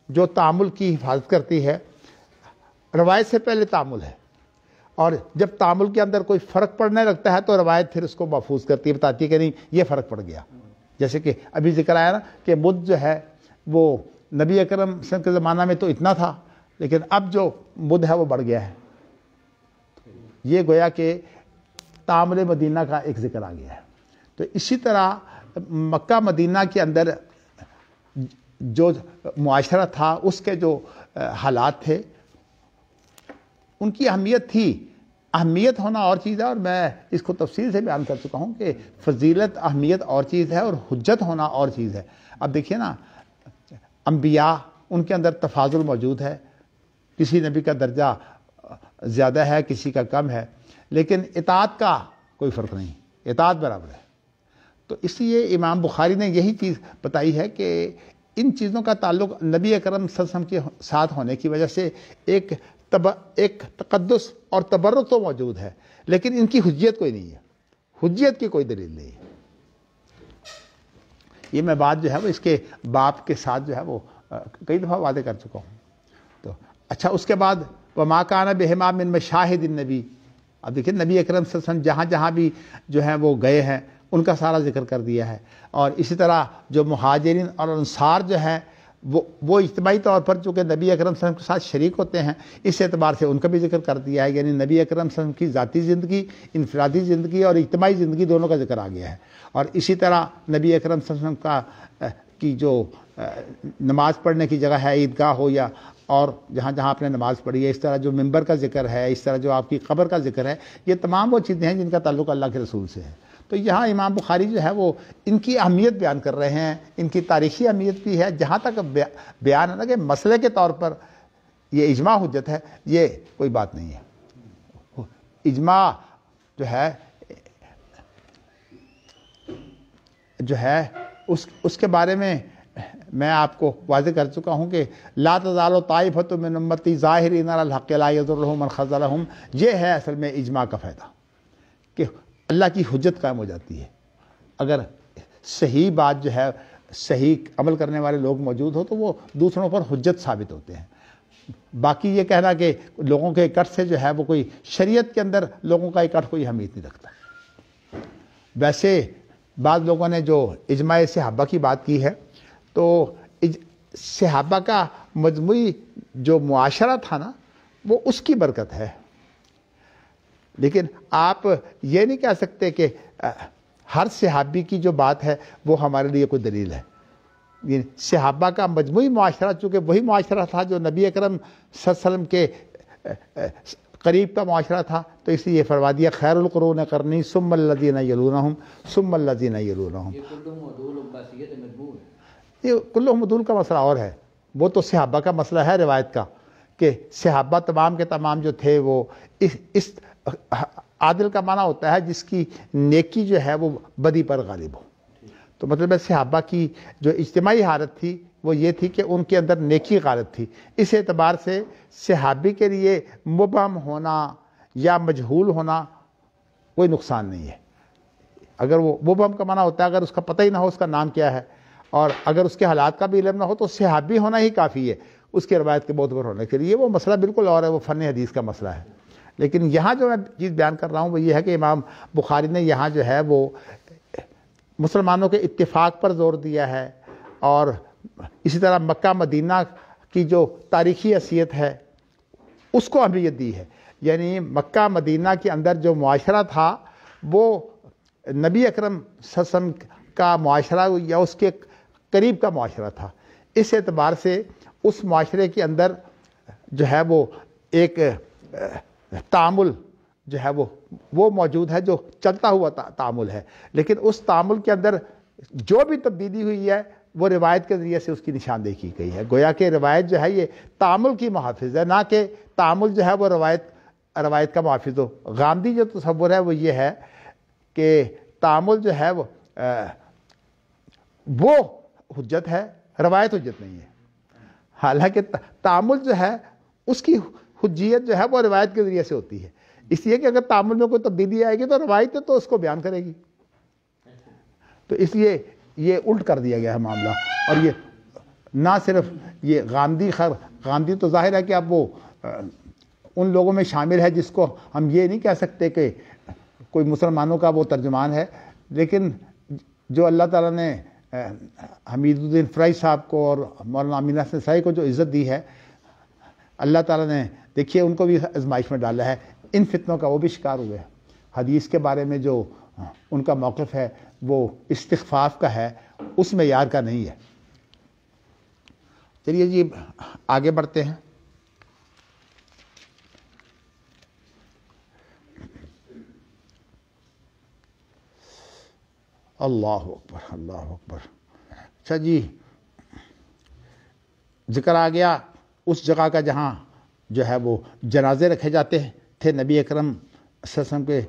[SPEAKER 1] جو تعامل کی حفاظت کرتی ہے، روایت سے پہلے تعامل ہے، اور جب تعامل کے اندر کوئی فرق پڑنے لگتا ہے تو روایت پھر اس کو محفوظ کرتی ہے، بتاتی ہے کہ نہیں یہ فرق پڑ گیا۔ جیسے کہ ابھی ذکر آیا نا کہ مد جو ہے وہ نبی اکرم صلی اللہ علیہ وسلم کے زمانہ میں تو اتنا تھا، لیکن اب جو مد ہے وہ بڑھ گیا ہے۔ یہ گویا کہ تعامل مدینہ کا ایک ذکر آ گیا ہے۔ تو اسی طرح مکہ مدینہ کے اندر جو معاشرہ تھا، اس کے جو حالات تھے، ان کی اہمیت تھی۔ اہمیت ہونا اور چیز ہے، اور میں اس کو تفصیل سے بیان کر چکا ہوں کہ فضیلت اہمیت اور چیز ہے اور حجت ہونا اور چیز ہے۔ اب دیکھیے نا، انبیاء ان کے اندر تفاضل موجود ہے، کسی نبی کا درجہ زیادہ ہے، کسی کا کم ہے، لیکن اطاعت کا کوئی فرق نہیں، اطاعت برابر ہے۔ تو اس لیے امام بخاری نے یہی چیز بتائی ہے کہ ان چیزوں کا تعلق نبی اکرم صلی اللہ علیہ وسلم کے ساتھ ہونے کی وجہ سے ایک تقدس اور تبرک تو موجود ہے، لیکن ان کی حجیت کوئی نہیں ہے، حجیت کی کوئی دلیل نہیں ہے۔ یہ میں بات جو ہے وہ اس کے باپ کے ساتھ جو ہے وہ کئی دفعہ وعدے کر چکا ہوں۔ تو اچھا، اس کے بعد وما کان بہما من مشاہد النبی۔ اب دیکھیں نبی اکرم صلی اللہ علیہ وسلم جہاں جہاں بھی جو ہیں وہ گئے ہیں ان کا سارا ذکر کر دیا ہے. اور اسی طرح جو مہاجرین اور انصار جو ہیں وہ اجتماعی طور پر چونکہ نبی اکرم صلی اللہ علیہ وسلم کے ساتھ شریک ہوتے ہیں، اس اعتبار سے ان کا بھی ذکر کر دیا ہے. یعنی نبی اکرم صلی اللہ علیہ وسلم کی ذاتی زندگی، انفرادی زندگی اور اجتماعی زندگی دونوں کا ذکر آ گیا ہے. اور اسی طرح نبی اکرم صلی اللہ علیہ وسلم کی جو نماز پڑھنے کی جگہ ہے، عیدگاہ ہو یا اور جہاں جہاں آپ نے نماز پڑھی ہے، اس طرح جو ممبر کا ذکر ہے، اس طرح جو آپ کی قبر کا ذکر ہے، یہ تمام وہ چیزیں ہیں جن کا تعلق اللہ کے رسول سے ہے. تو یہاں امام بخاری جو ہے وہ ان کی اہمیت بیان کر رہے ہیں، ان کی تاریخی اہمیت بھی ہے. جہاں تک بیان ہے نا کہ مسئلے کے طور پر یہ اجماع حجت ہے، یہ کوئی بات نہیں ہے. اجماع جو ہے اس کے بارے میں آپ کو واضح کر چکا ہوں کہ لا تزال طائفۃ من امتی ظاہرین علی الحق لا یضرهم من خذلهم. یہ ہے اصل میں اجماع کا فائدہ کہ اللہ کی حجت قائم ہو جاتی ہے. اگر صحیح بات جو ہے، صحیح عمل کرنے والے لوگ موجود ہو تو وہ دوسروں پر حجت ثابت ہوتے ہیں. باقی یہ کہنا کہ لوگوں کے اکٹھ سے جو ہے وہ کوئی شریعت کے اندر لوگوں کا اکٹھ کوئی اہمیت نہیں رکھتا. ویسے بعض لوگوں نے جو اجماع صحابہ کی بات کی ہے تو صحابہ کا مجموعی جو معاشرہ تھا نا وہ اس کی برکت ہے. لیکن آپ یہ نہیں کہہ سکتے کہ ہر صحابی کی جو بات ہے وہ ہمارے لیے کوئی دلیل ہے. صحابہ کا مجموعی معاشرہ چونکہ وہی معاشرہ تھا جو نبی اکرم صلی اللہ علیہ وسلم کے قریب کا معاشرہ تھا، تو اس لیے یہ فرما دیا خیر القرون قرنی ثم الذین یلونہم ثم الذین یلونہم. یہ کلہم عدول کا مسئلہ اور ہے، وہ تو صحابہ کا مسئلہ ہے روایت کا کہ صحابہ تمام کے تمام جو تھے وہ اس عادل کا معنی ہوتا ہے جس کی نیکی جو ہے وہ بدی پر غالب ہو. تو مطلب ہے صحابہ کی جو اجتماعی حالت تھی وہ یہ تھی کہ ان کے اندر نیکی غالب تھی. اس اعتبار سے صحابی کے لیے مبہم ہونا یا مجہول ہونا کوئی نقصان نہیں ہے. اگر وہ مبہم کا معنی ہوتا ہے اگر اس کا پتہ ہی نہ ہو اس کا نام کیا ہے، اور اگر اس کے حالات کا بھی علم نہ ہو تو صحابی ہونا ہی کافی ہے اس کے روایت کے معتبر ہونے کے لیے. وہ مسئلہ بالکل اور ہے، وہ فن حدیث کا مسئلہ ہے. لیکن یہاں جو میں چیز بیان کر رہا ہوں وہ یہ ہے کہ امام بخاری نے یہاں جو ہے وہ مسلمانوں کے اتفاق پر زور دیا ہے، اور اسی طرح مکہ مدینہ کی جو تاریخی حیثیت ہے اس کو اہمیت دی ہے. یعنی مکہ مدینہ کے اندر جو معاشرہ تھا وہ نبی اکرم صلی اللہ علیہ وسلم کا معاشرہ یا اس کے قریب کا معاشرہ تھا. اس اعتبار سے اس معاشرے کے اندر جو ہے وہ ایک تعامل جو ہے وہ موجود ہے جو چلتا ہوا تعامل ہے. لیکن اس تعامل کے اندر جو بھی تبدیلی ہوئی ہے وہ روایت کے ذریعے سے اس کی نشاندہی کی گئی ہے. گویا کہ روایت جو ہے یہ تعامل کی محافظ ہے، نہ کہ تعامل جو ہے وہ روایت کا محافظ ہو. غامدی جو تصور ہے وہ یہ ہے کہ تعامل جو ہے وہ حجت ہے، روایت حجت نہیں ہے. حالانکہ تعامل جو ہے اس کی حجیت جو ہے وہ روایت کے ذریعے سے ہوتی ہے. اس لیے کہ اگر تعامل میں کوئی تبدیلی آئے گی تو روایت تو اس کو بیان کرے گی. تو اس لیے یہ الٹ کر دیا گیا ہے معاملہ. اور یہ نہ صرف یہ غامدی تو ظاہر ہے کہ اب وہ ان لوگوں میں شامل ہے جس کو ہم یہ نہیں کہہ سکتے کہ کوئی مسلمانوں کا وہ ترجمان ہے. لیکن جو اللہ تعالیٰ نے حمید الدین فرائی صاحب کو اور مولانا امین حسن سائی کو جو عزت دی ہے، اللہ تعالیٰ نے دیکھیے ان کو بھی آزمائش میں ڈالا ہے. ان فتنوں کا وہ بھی شکار ہوئے. حدیث کے بارے میں جو ان کا موقف ہے وہ استخفاف کا ہے، اس معیار کا نہیں ہے. چلیے جی آگے بڑھتے ہیں. اللہ اکبر اللہ اکبر. اچھا جی، ذکر آ گیا اس جگہ کا جہاں جو ہے وہ جنازے رکھے جاتے تھے نبی اکرم صلی اللہ علیہ وسلم کے،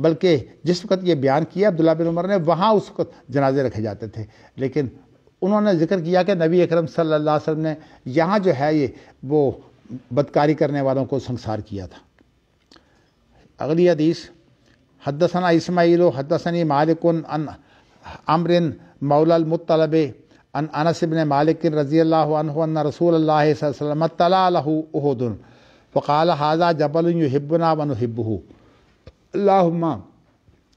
[SPEAKER 1] بلکہ جس وقت یہ بیان کیا عبداللہ بن عمر نے وہاں اس وقت جنازے رکھے جاتے تھے. لیکن انہوں نے ذکر کیا کہ نبی اکرم صلی اللہ علیہ وسلم نے یہاں جو ہے یہ وہ بدکاری کرنے والوں کو سنسار کیا تھا. اگلی حدیث، حدثنا اسماعیل حدثنی مالک عن عمر مولا المطلب عن انس بن مالک رضی اللہ عنہ ان رسول اللہ صلی اللہ علیہ وسلم طلع له احد فقال هذا جبل يحبنا ونحبه اللهم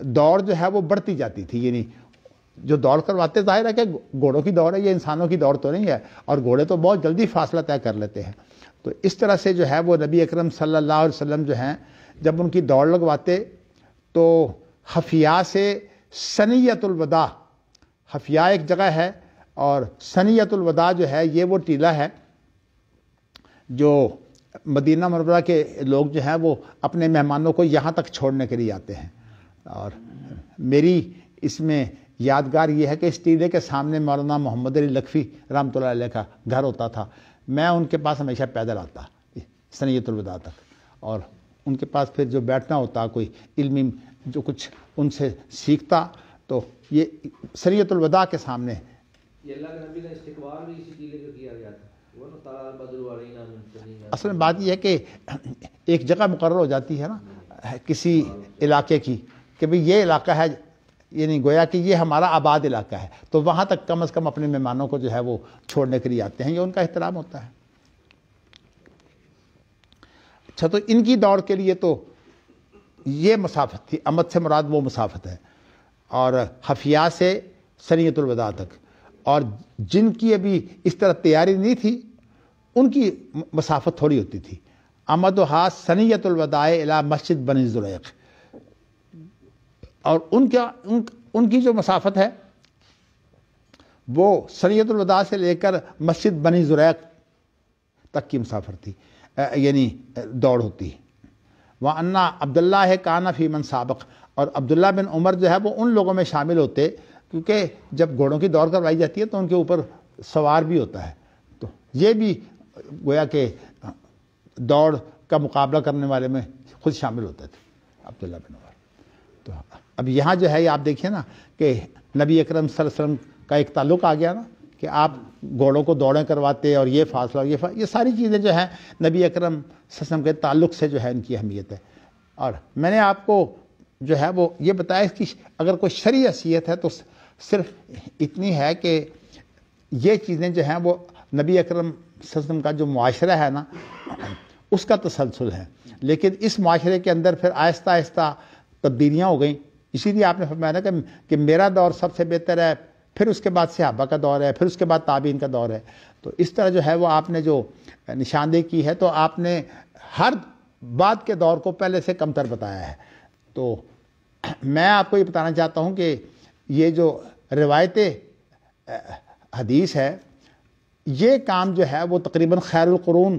[SPEAKER 1] دوڑ جو ہے وہ بڑھتی جاتی تھی، یعنی جو دوڑ کرواتے ظاہر ہے کہ گھوڑوں کی دوڑ ہے، یہ انسانوں کی دوڑ تو نہیں ہے، اور گھوڑے تو بہت جلدی فاصلہ طے کر لیتے ہیں۔ تو اس طرح سے جو ہے وہ نبی اکرم صلی اللہ علیہ وسلم جو ہیں جب ان کی دوڑ لگواتے تو حفیاء سے ثنیۃ الوداع، حفیاء ایک جگہ ہے اور ثنیۃ الوداع جو ہے یہ وہ ٹیلہ ہے جو مدینہ منورہ کے لوگ جو ہیں وہ اپنے مہمانوں کو یہاں تک چھوڑنے کے لیے آتے ہیں۔ اور میری اس میں یادگار یہ ہے کہ اس ٹیلے کے سامنے مولانا محمد علی لکھوی رحمۃ اللہ علیہ کا گھر ہوتا تھا، میں ان کے پاس ہمیشہ پیدل آتا ثنیۃ الوداع تک، اور ان کے پاس پھر جو بیٹھنا ہوتا، کوئی علمی جو کچھ ان سے سیکھتا، تو یہ ثنیۃ الوداع کے سامنے
[SPEAKER 2] یہ اللہ کے نبی کا استقبال بھی اسی ٹیلے کا کیا گیا تھا۔ وہ نا طلع البدر علینا من ثنیۃ،
[SPEAKER 1] اصل میں بات یہ ہے کہ ایک جگہ مقرر ہو جاتی ہے نا کسی علاقے کی کہ بھئی یہ علاقہ ہے، یعنی گویا کہ یہ ہمارا آباد علاقہ ہے، تو وہاں تک کم از کم اپنے مہمانوں کو جو ہے وہ چھوڑنے کے لیے آتے ہیں، یہ ان کا احترام ہوتا ہے۔ اچھا، تو ان کی دوڑ کے لیے تو یہ مسافت تھی، امد سے مراد وہ مسافت ہے، اور حفیاء سے ثنیۃ الوداع تک، اور جن کی ابھی اس طرح تیاری نہیں تھی ان کی مسافت تھوڑی ہوتی تھی۔ امدھا ثنیۃ الوداع الی مسجد بنی زریق، اور ان کی جو مسافت ہے وہ ثنیۃ الوداع سے لے کر مسجد بنی زریق تک کی مسافر تھی، یعنی دوڑ ہوتی۔ وَأَنَّ عبداللہ کان فی من سابق، اور عبداللہ بن عمر جو ہے وہ ان لوگوں میں شامل ہوتے، کیونکہ جب گھوڑوں کی دوڑ کروائی جاتی ہے تو ان کے اوپر سوار بھی ہوتا ہے، تو یہ بھی گویا کہ دوڑ کا مقابلہ کرنے والے میں خود شامل ہوتے تھے عبداللہ بن عمر۔ تو اب یہاں جو ہے آپ دیکھیں نا کہ نبی اکرم صلی اللہ علیہ وسلم کا ایک تعلق آ گیا نا کہ آپ گھوڑوں کو دوڑیں کرواتے، اور یہ فاصلہ یہ ساری چیزیں جو ہیں نبی اکرم صلی اللہ علیہ وسلم کے تعلق سے جو ہے ان کی اہمیت ہے۔ اور میں نے آپ کو جو ہے وہ یہ بتایا کہ اگر کوئی شرعی حیثیت ہے تو صرف اتنی ہے کہ یہ چیزیں جو ہیں وہ نبی اکرم صلی اللہ علیہ وسلم کا جو معاشرہ ہے نا اس کا تسلسل ہے، لیکن اس معاشرے کے اندر پھر آہستہ آہستہ تبدیلیاں ہو گئیں۔ اسی لیے آپ نے فرمایا نا کہ میرا دور سب سے بہتر ہے، پھر اس کے بعد صحابہ کا دور ہے، پھر اس کے بعد تابعین کا دور ہے۔ تو اس طرح جو ہے وہ آپ نے جو نشاندہی کی ہے تو آپ نے ہر بعد کے دور کو پہلے سے کمتر بتایا ہے۔ تو میں آپ کو یہ بتانا چاہتا ہوں کہ یہ جو روایت حدیث ہے یہ کام جو ہے وہ تقریباً خیر القرون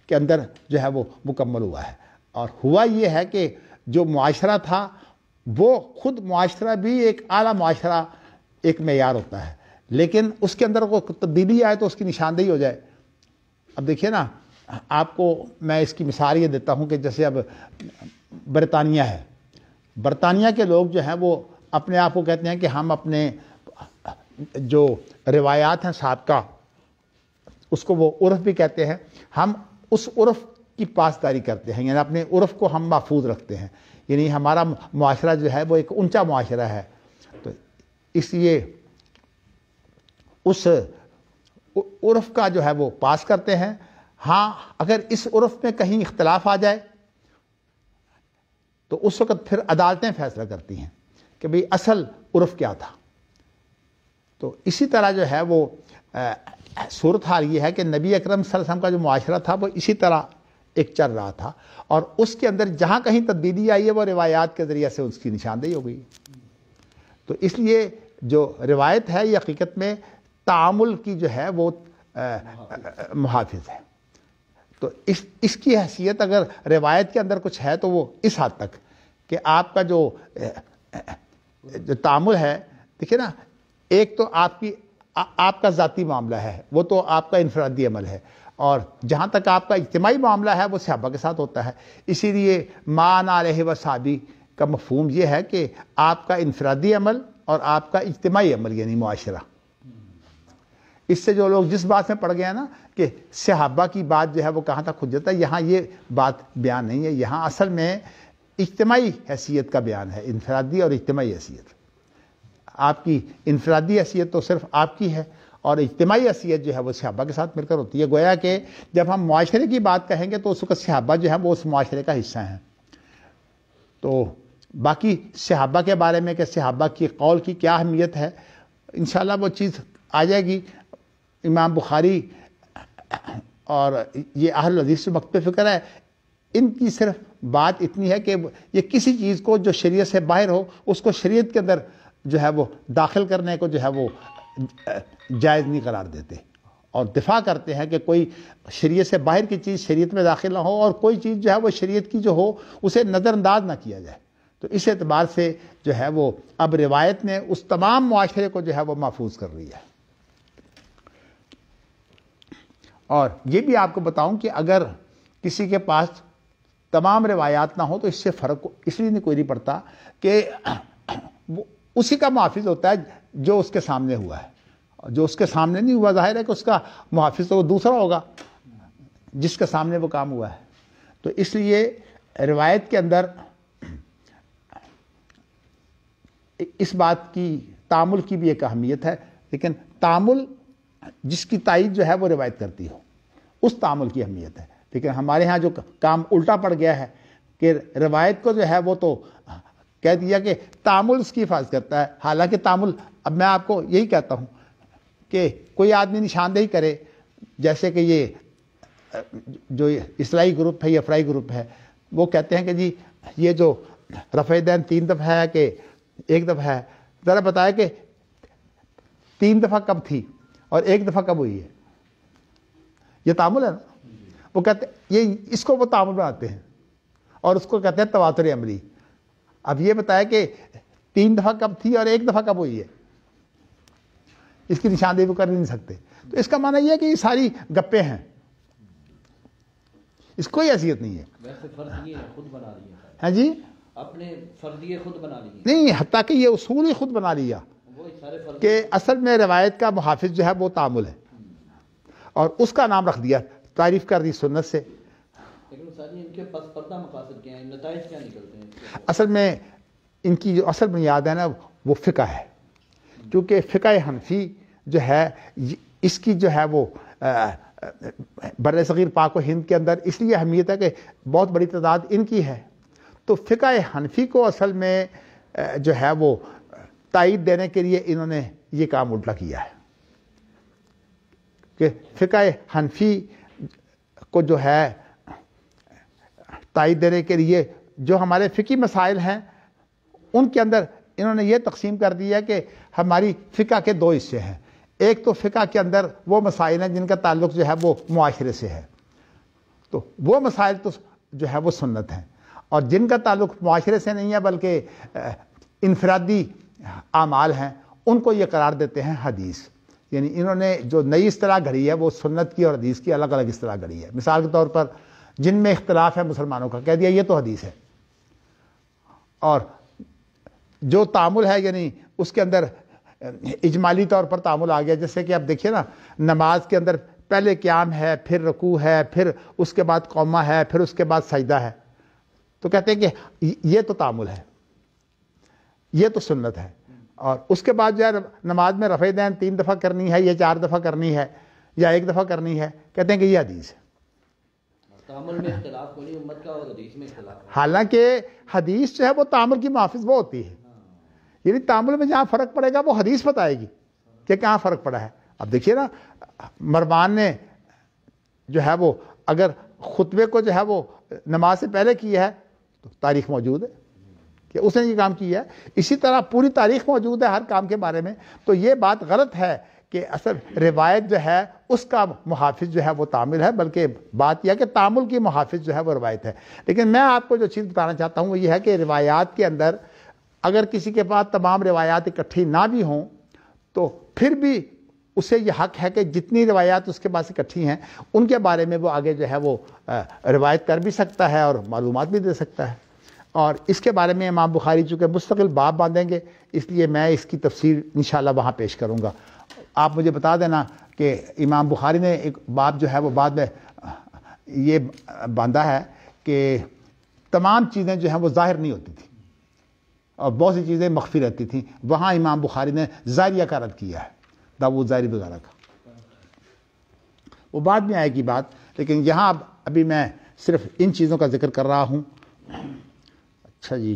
[SPEAKER 1] کے اندر جو ہے وہ مکمل ہوا ہے، اور ہوا یہ ہے کہ جو معاشرہ تھا وہ خود معاشرہ بھی ایک اعلیٰ معاشرہ ایک معیار ہوتا ہے، لیکن اس کے اندر کوئی تبدیلی آئے تو اس کی نشاندہی ہو جائے۔ اب دیکھیے نا، آپ کو میں اس کی مثال یہ دیتا ہوں کہ جیسے اب برطانیہ ہے، برطانیہ کے لوگ جو ہیں وہ اپنے آپ کو کہتے ہیں کہ ہم اپنے جو روایات ہیں سابقہ، اس کو وہ عرف بھی کہتے ہیں، ہم اس عرف کی پاسداری کرتے ہیں، یعنی اپنے عرف کو ہم محفوظ رکھتے ہیں، یعنی ہمارا معاشرہ جو ہے وہ ایک اونچا معاشرہ ہے، تو اس لیے اس عرف کا جو ہے وہ پاس کرتے ہیں۔ ہاں، اگر اس عرف میں کہیں اختلاف آ جائے تو اس وقت پھر عدالتیں فیصلہ کرتی ہیں کہ بھئی اصل عرف کیا تھا۔ تو اسی طرح جو ہے وہ صورتحال یہ ہے کہ نبی اکرم صلی اللہ علیہ وسلم کا جو معاشرہ تھا وہ اسی طرح ایک چل رہا تھا، اور اس کے اندر جہاں کہیں تبدیلی آئی ہے وہ روایات کے ذریعے سے اس کی نشاندہی ہو گئی۔ تو اس لیے جو روایت ہے یہ حقیقت میں تعامل کی جو ہے وہ محافظ ہے۔ تو اس کی حیثیت اگر روایت کے اندر کچھ ہے تو وہ اس حد تک کہ آپ کا جو تعامل ہے، دیکھیں نا، ایک تو آپ کا ذاتی معاملہ ہے، وہ تو آپ کا انفرادی عمل ہے، اور جہاں تک آپ کا اجتماعی معاملہ ہے وہ صحابہ کے ساتھ ہوتا ہے۔ اسی لیے ما انا علیہ وصحابی کا مفہوم یہ ہے کہ آپ کا انفرادی عمل اور آپ کا اجتماعی عمل یعنی معاشرہ۔ اس سے جو لوگ جس بات میں پڑ گئے ہیں نا کہ صحابہ کی بات جو ہے وہ کہاں تک حجت ہے، یہاں یہ بات بیان نہیں ہے، یہاں اصل میں اجتماعی حیثیت کا بیان ہے، انفرادی اور اجتماعی حیثیت۔ آپ کی انفرادی حیثیت تو صرف آپ کی ہے، اور اجتماعی حیثیت جو ہے وہ صحابہ کے ساتھ مل کر ہوتی ہے۔ گویا کہ جب ہم معاشرے کی بات کہیں گے تو اس وقت صحابہ جو ہے وہ اس معاشرے کا حصہ ہیں۔ تو باقی صحابہ کے بارے میں کہ صحابہ کی قول کی کیا اہمیت ہے، انشاءاللہ وہ چیز آ جائے گی۔ امام بخاری اور یہ اہل حدیث سے مکتب فکر ہے، ان کی صرف بات اتنی ہے کہ یہ کسی چیز کو جو شریعت سے باہر ہو اس کو شریعت کے اندر جو ہے وہ داخل کرنے کو جو ہے وہ جائز نہیں قرار دیتے، اور دفاع کرتے ہیں کہ کوئی شریعت سے باہر کی چیز شریعت میں داخل نہ ہو، اور کوئی چیز جو ہے وہ شریعت کی جو ہو اسے نظر انداز نہ کیا جائے۔ تو اس اعتبار سے جو ہے وہ اب روایت نے اس تمام معاشرے کو جو ہے وہ محفوظ کر رہی ہے۔ اور یہ بھی آپ کو بتاؤں کہ اگر کسی کے پاس تمام روایات نہ ہو تو اس سے فرق اس لیے کوئی نہیں پڑتا کہ وہ اسی کا محافظ ہوتا ہے جو اس کے سامنے ہوا ہے، جو اس کے سامنے نہیں ہوا ظاہر ہے کہ اس کا محافظ تو وہ دوسرا ہوگا جس کے سامنے وہ کام ہوا ہے۔ تو اس لیے روایت کے اندر اس بات کی تعامل کی بھی ایک اہمیت ہے، لیکن تعامل جس کی تائید جو ہے وہ روایت کرتی ہو اس تعامل کی اہمیت ہے۔ لیکن ہمارے ہاں جو کام الٹا پڑ گیا ہے کہ روایت کو جو ہے وہ تو کہہ دیا کہ تعامل اس کی حفاظت کرتا ہے، حالانکہ تعامل، اب میں آپ کو یہی کہتا ہوں کہ کوئی آدمی نشاندہی کرے، جیسے کہ یہ جو اصلاحی گروپ ہے یا افرائی گروپ ہے، وہ کہتے ہیں کہ جی یہ جو رفع دین 3 دفعہ ہے کہ 1 دفعہ ہے، ذرا بتایا کہ 3 دفعہ کب تھی اور 1 دفعہ کب ہوئی ہے؟ یہ تعامل ہے نا؟ وہ کہتے یہ اس کو وہ تعامل بناتے ہیں اور اس کو کہتے ہیں تواتر عملی۔ اب یہ بتایا کہ 3 دفعہ کب تھی اور 1 دفعہ کب ہوئی ہے، اس کی نشاندہی وہ کر نہیں سکتے۔ تو اس کا معنی یہ ہے کہ یہ ساری گپے ہیں، اس کوئی حیثیت نہیں ہے۔
[SPEAKER 2] ویسے فرضیے خود بنا لیے،
[SPEAKER 1] ہاں جی،
[SPEAKER 2] اپنے فرضیے خود بنا لیے،
[SPEAKER 1] نہیں، حتیٰ کہ یہ اصول ہی خود بنا لیا
[SPEAKER 2] وہ سارے فرض
[SPEAKER 1] کہ اصل میں روایت کا محافظ جو ہے وہ تعامل ہے، اور اس کا نام رکھ دیا، تعریف کر دی سنت سے۔
[SPEAKER 2] لیکن ساری ان کے پس پردہ مقاصد کیا ہیں، نتائج کیا نکلتے ہیں؟
[SPEAKER 1] اصل میں ان کی جو اصل بنیاد ہے نا وہ فقہ ہے، کیونکہ فقہ حنفی جو ہے اس کی جو ہے وہ بر صغیر پاک و ہند کے اندر اس لیے اہمیت ہے کہ بہت بڑی تعداد ان کی ہے۔ تو فقہ حنفی کو اصل میں جو ہے وہ تائید دینے کے لیے انہوں نے یہ کام الٹا کیا ہے کہ فقہ حنفی کو جو ہے تائید دینے کے لیے جو ہمارے فقہی مسائل ہیں ان کے اندر انہوں نے یہ تقسیم کر دیا کہ ہماری فقہ کے 2 حصے ہیں۔ ایک تو فقہ کے اندر وہ مسائل ہیں جن کا تعلق جو ہے وہ معاشرے سے ہے، تو وہ مسائل تو جو ہے وہ سنت ہیں، اور جن کا تعلق معاشرے سے نہیں ہے بلکہ انفرادی اعمال ہیں ان کو یہ قرار دیتے ہیں حدیث۔ یعنی انہوں نے جو نئی اصطلاح گھڑی ہے وہ سنت کی اور حدیث کی الگ الگ اصطلاح گھڑی ہے۔ مثال کے طور پر جن میں اختلاف ہے مسلمانوں کا، کہہ دیا یہ تو حدیث ہے، اور جو تعامل ہے یعنی اس کے اندر اجمالی طور پر تعامل آ گیا، جیسے کہ آپ دیکھیے نا نماز کے اندر پہلے قیام ہے، پھر رکوع ہے، پھر اس کے بعد قومہ ہے، پھر اس کے بعد سجدہ ہے، تو کہتے ہیں کہ یہ تو تعامل ہے، یہ تو سنت ہے۔ اور اس کے بعد جو ہے نماز میں رفع دین 3 دفعہ کرنی ہے یا 4 دفعہ کرنی ہے یا 1 دفعہ کرنی ہے، کہتے ہیں کہ یہ حدیث ہے۔
[SPEAKER 2] تعامل میں اختلاف کوئی نہیں، امت کا اور حدیث میں اختلاف ہے۔
[SPEAKER 1] حالانکہ حدیث جو ہے وہ تعامل کی محافظ وہ ہوتی ہے، یعنی تعامل میں جہاں فرق پڑے گا وہ حدیث بتائے گی کہ کہاں فرق پڑا ہے۔ اب دیکھیے نا مروان نے جو ہے وہ اگر خطبے کو جو ہے وہ نماز سے پہلے کیا ہے تو تاریخ موجود ہے کہ اس نے یہ کام کیا ہے، اسی طرح پوری تاریخ موجود ہے ہر کام کے بارے میں۔ تو یہ بات غلط ہے کہ اصل روایت جو ہے اس کا محافظ جو ہے وہ تعامل ہے، بلکہ بات یہ ہے کہ تعامل کی محافظ جو ہے وہ روایت ہے۔ لیکن میں آپ کو جو چیز بتانا چاہتا ہوں وہ یہ ہے کہ روایات کے اندر اگر کسی کے پاس تمام روایات اکٹھی نہ بھی ہوں تو پھر بھی اسے یہ حق ہے کہ جتنی روایات اس کے پاس اکٹھی ہیں ان کے بارے میں وہ آگے جو ہے وہ روایت کر بھی سکتا ہے اور معلومات بھی دے سکتا ہے۔ اور اس کے بارے میں امام بخاری چونکہ مستقل باب باندھیں گے اس لیے میں اس کی تفسیر انشاءاللہ وہاں پیش کروں گا۔ آپ مجھے بتا دینا کہ امام بخاری نے ایک باب جو ہے وہ بعد میں یہ باندھا ہے کہ تمام چیزیں جو ہیں وہ ظاہر نہیں ہوتی تھیں اور بہت سی چیزیں مخفی رہتی تھیں، وہاں امام بخاری نے ظاہریہ کا رد کیا ہے، داؤد ظاہری وغیرہ کا، وہ بعد میں آئے گی بات، لیکن یہاں ابھی میں صرف ان چیزوں کا ذکر کر رہا ہوں۔ اچھا جی،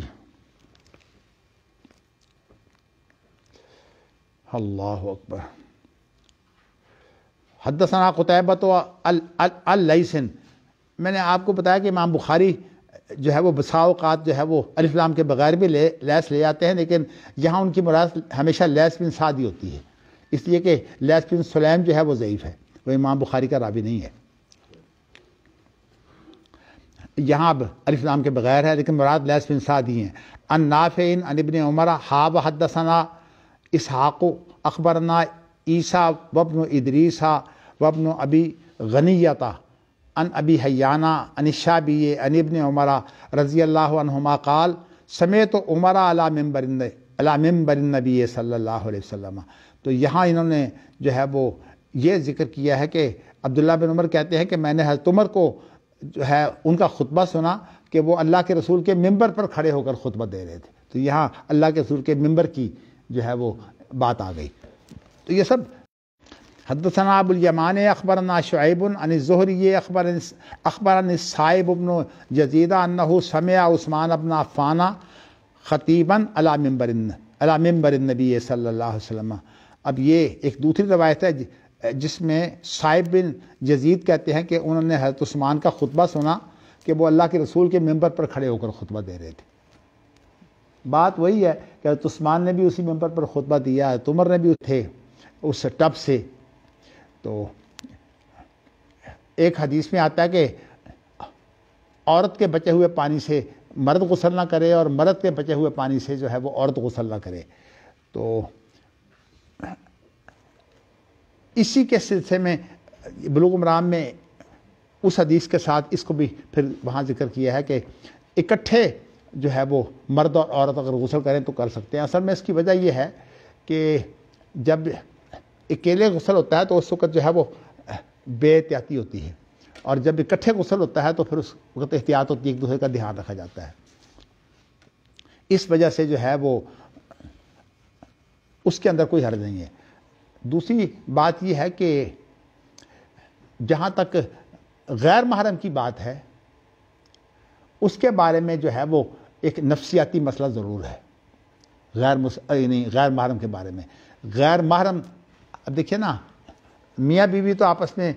[SPEAKER 1] اللہ اکبر. حدثنا قتیبۃ اللیث. میں نے آپ کو بتایا کہ امام بخاری جو ہے وہ بسا اوقات جو ہے وہ الف لام کے بغیر بھی لیس لے آتے ہیں، لیکن یہاں ان کی مراد ہمیشہ لیس بن سعد ہی ہوتی ہے، اس لیے کہ لیس بن سلیم جو ہے وہ ضعیف ہے، وہ امام بخاری کا راوی نہیں ہے. یہاں اب الف لام کے بغیر ہے لیکن مراد لیس بن سعد ہی ہیں. ان نافع عن ابن عمر حاب حدثنا اسحاق اخبرنا عیسیٰ وابن ادریس وابن ابی غنیۃ عن ابی حیانہ عن الشعبی عن ابن عمر رضی اللہ عنہما قال سمعت عمر علی منبر النبی صلی اللہ علیہ وسلم. تو یہاں انہوں نے جو ہے وہ یہ ذکر کیا ہے کہ عبداللہ بن عمر کہتے ہیں کہ میں نے حضرت عمر کو جو ہے ان کا خطبہ سنا کہ وہ اللہ کے رسول کے ممبر پر کھڑے ہو کر خطبہ دے رہے تھے. تو یہاں اللہ کے رسول کے ممبر کی جو ہے وہ بات آ گئی. تو یہ سب حدثنا ابو الیمان اخبرنا شعیب عن الزہری اخبرنا صائب بن یزید انہ سمع عثمان بن عفان خطیبا علی منبر النبی صلی اللہ علیہ وسلم. اب یہ ایک دوسری روایت ہے جس میں صائب بن یزید کہتے ہیں کہ انہوں نے حضرت عثمان کا خطبہ سنا کہ وہ اللہ کے رسول کے ممبر پر کھڑے ہو کر خطبہ دے رہے تھے. بات وہی ہے کہ حضرت عثمان نے بھی اسی ممبر پر خطبہ دیا، حضرت عمر نے بھی تھے اس ٹب سے. تو ایک حدیث میں آتا ہے کہ عورت کے بچے ہوئے پانی سے مرد غسل نہ کرے اور مرد کے بچے ہوئے پانی سے جو ہے وہ عورت غسل نہ کرے. تو اسی کے سلسلے میں بلوغ المرام میں اس حدیث کے ساتھ اس کو بھی پھر وہاں ذکر کیا ہے کہ اکٹھے جو ہے وہ مرد اور عورت اگر غسل کریں تو کر سکتے ہیں. اصل میں اس کی وجہ یہ ہے کہ جب اکیلے غسل ہوتا ہے تو اس وقت جو ہے وہ بے احتیاطی ہوتی ہے، اور جب اکٹھے غسل ہوتا ہے تو پھر اس وقت احتیاط ہوتی ہے، ایک دوسرے کا دھیان رکھا جاتا ہے. اس وجہ سے جو ہے وہ اس کے اندر کوئی حرج نہیں ہے. دوسری بات یہ ہے کہ جہاں تک غیر محرم کی بات ہے اس کے بارے میں جو ہے وہ ایک نفسیاتی مسئلہ ضرور ہے. غیر محرم کے بارے میں غیر محرم، اب دیکھیے نا، میاں بیوی تو آپس میں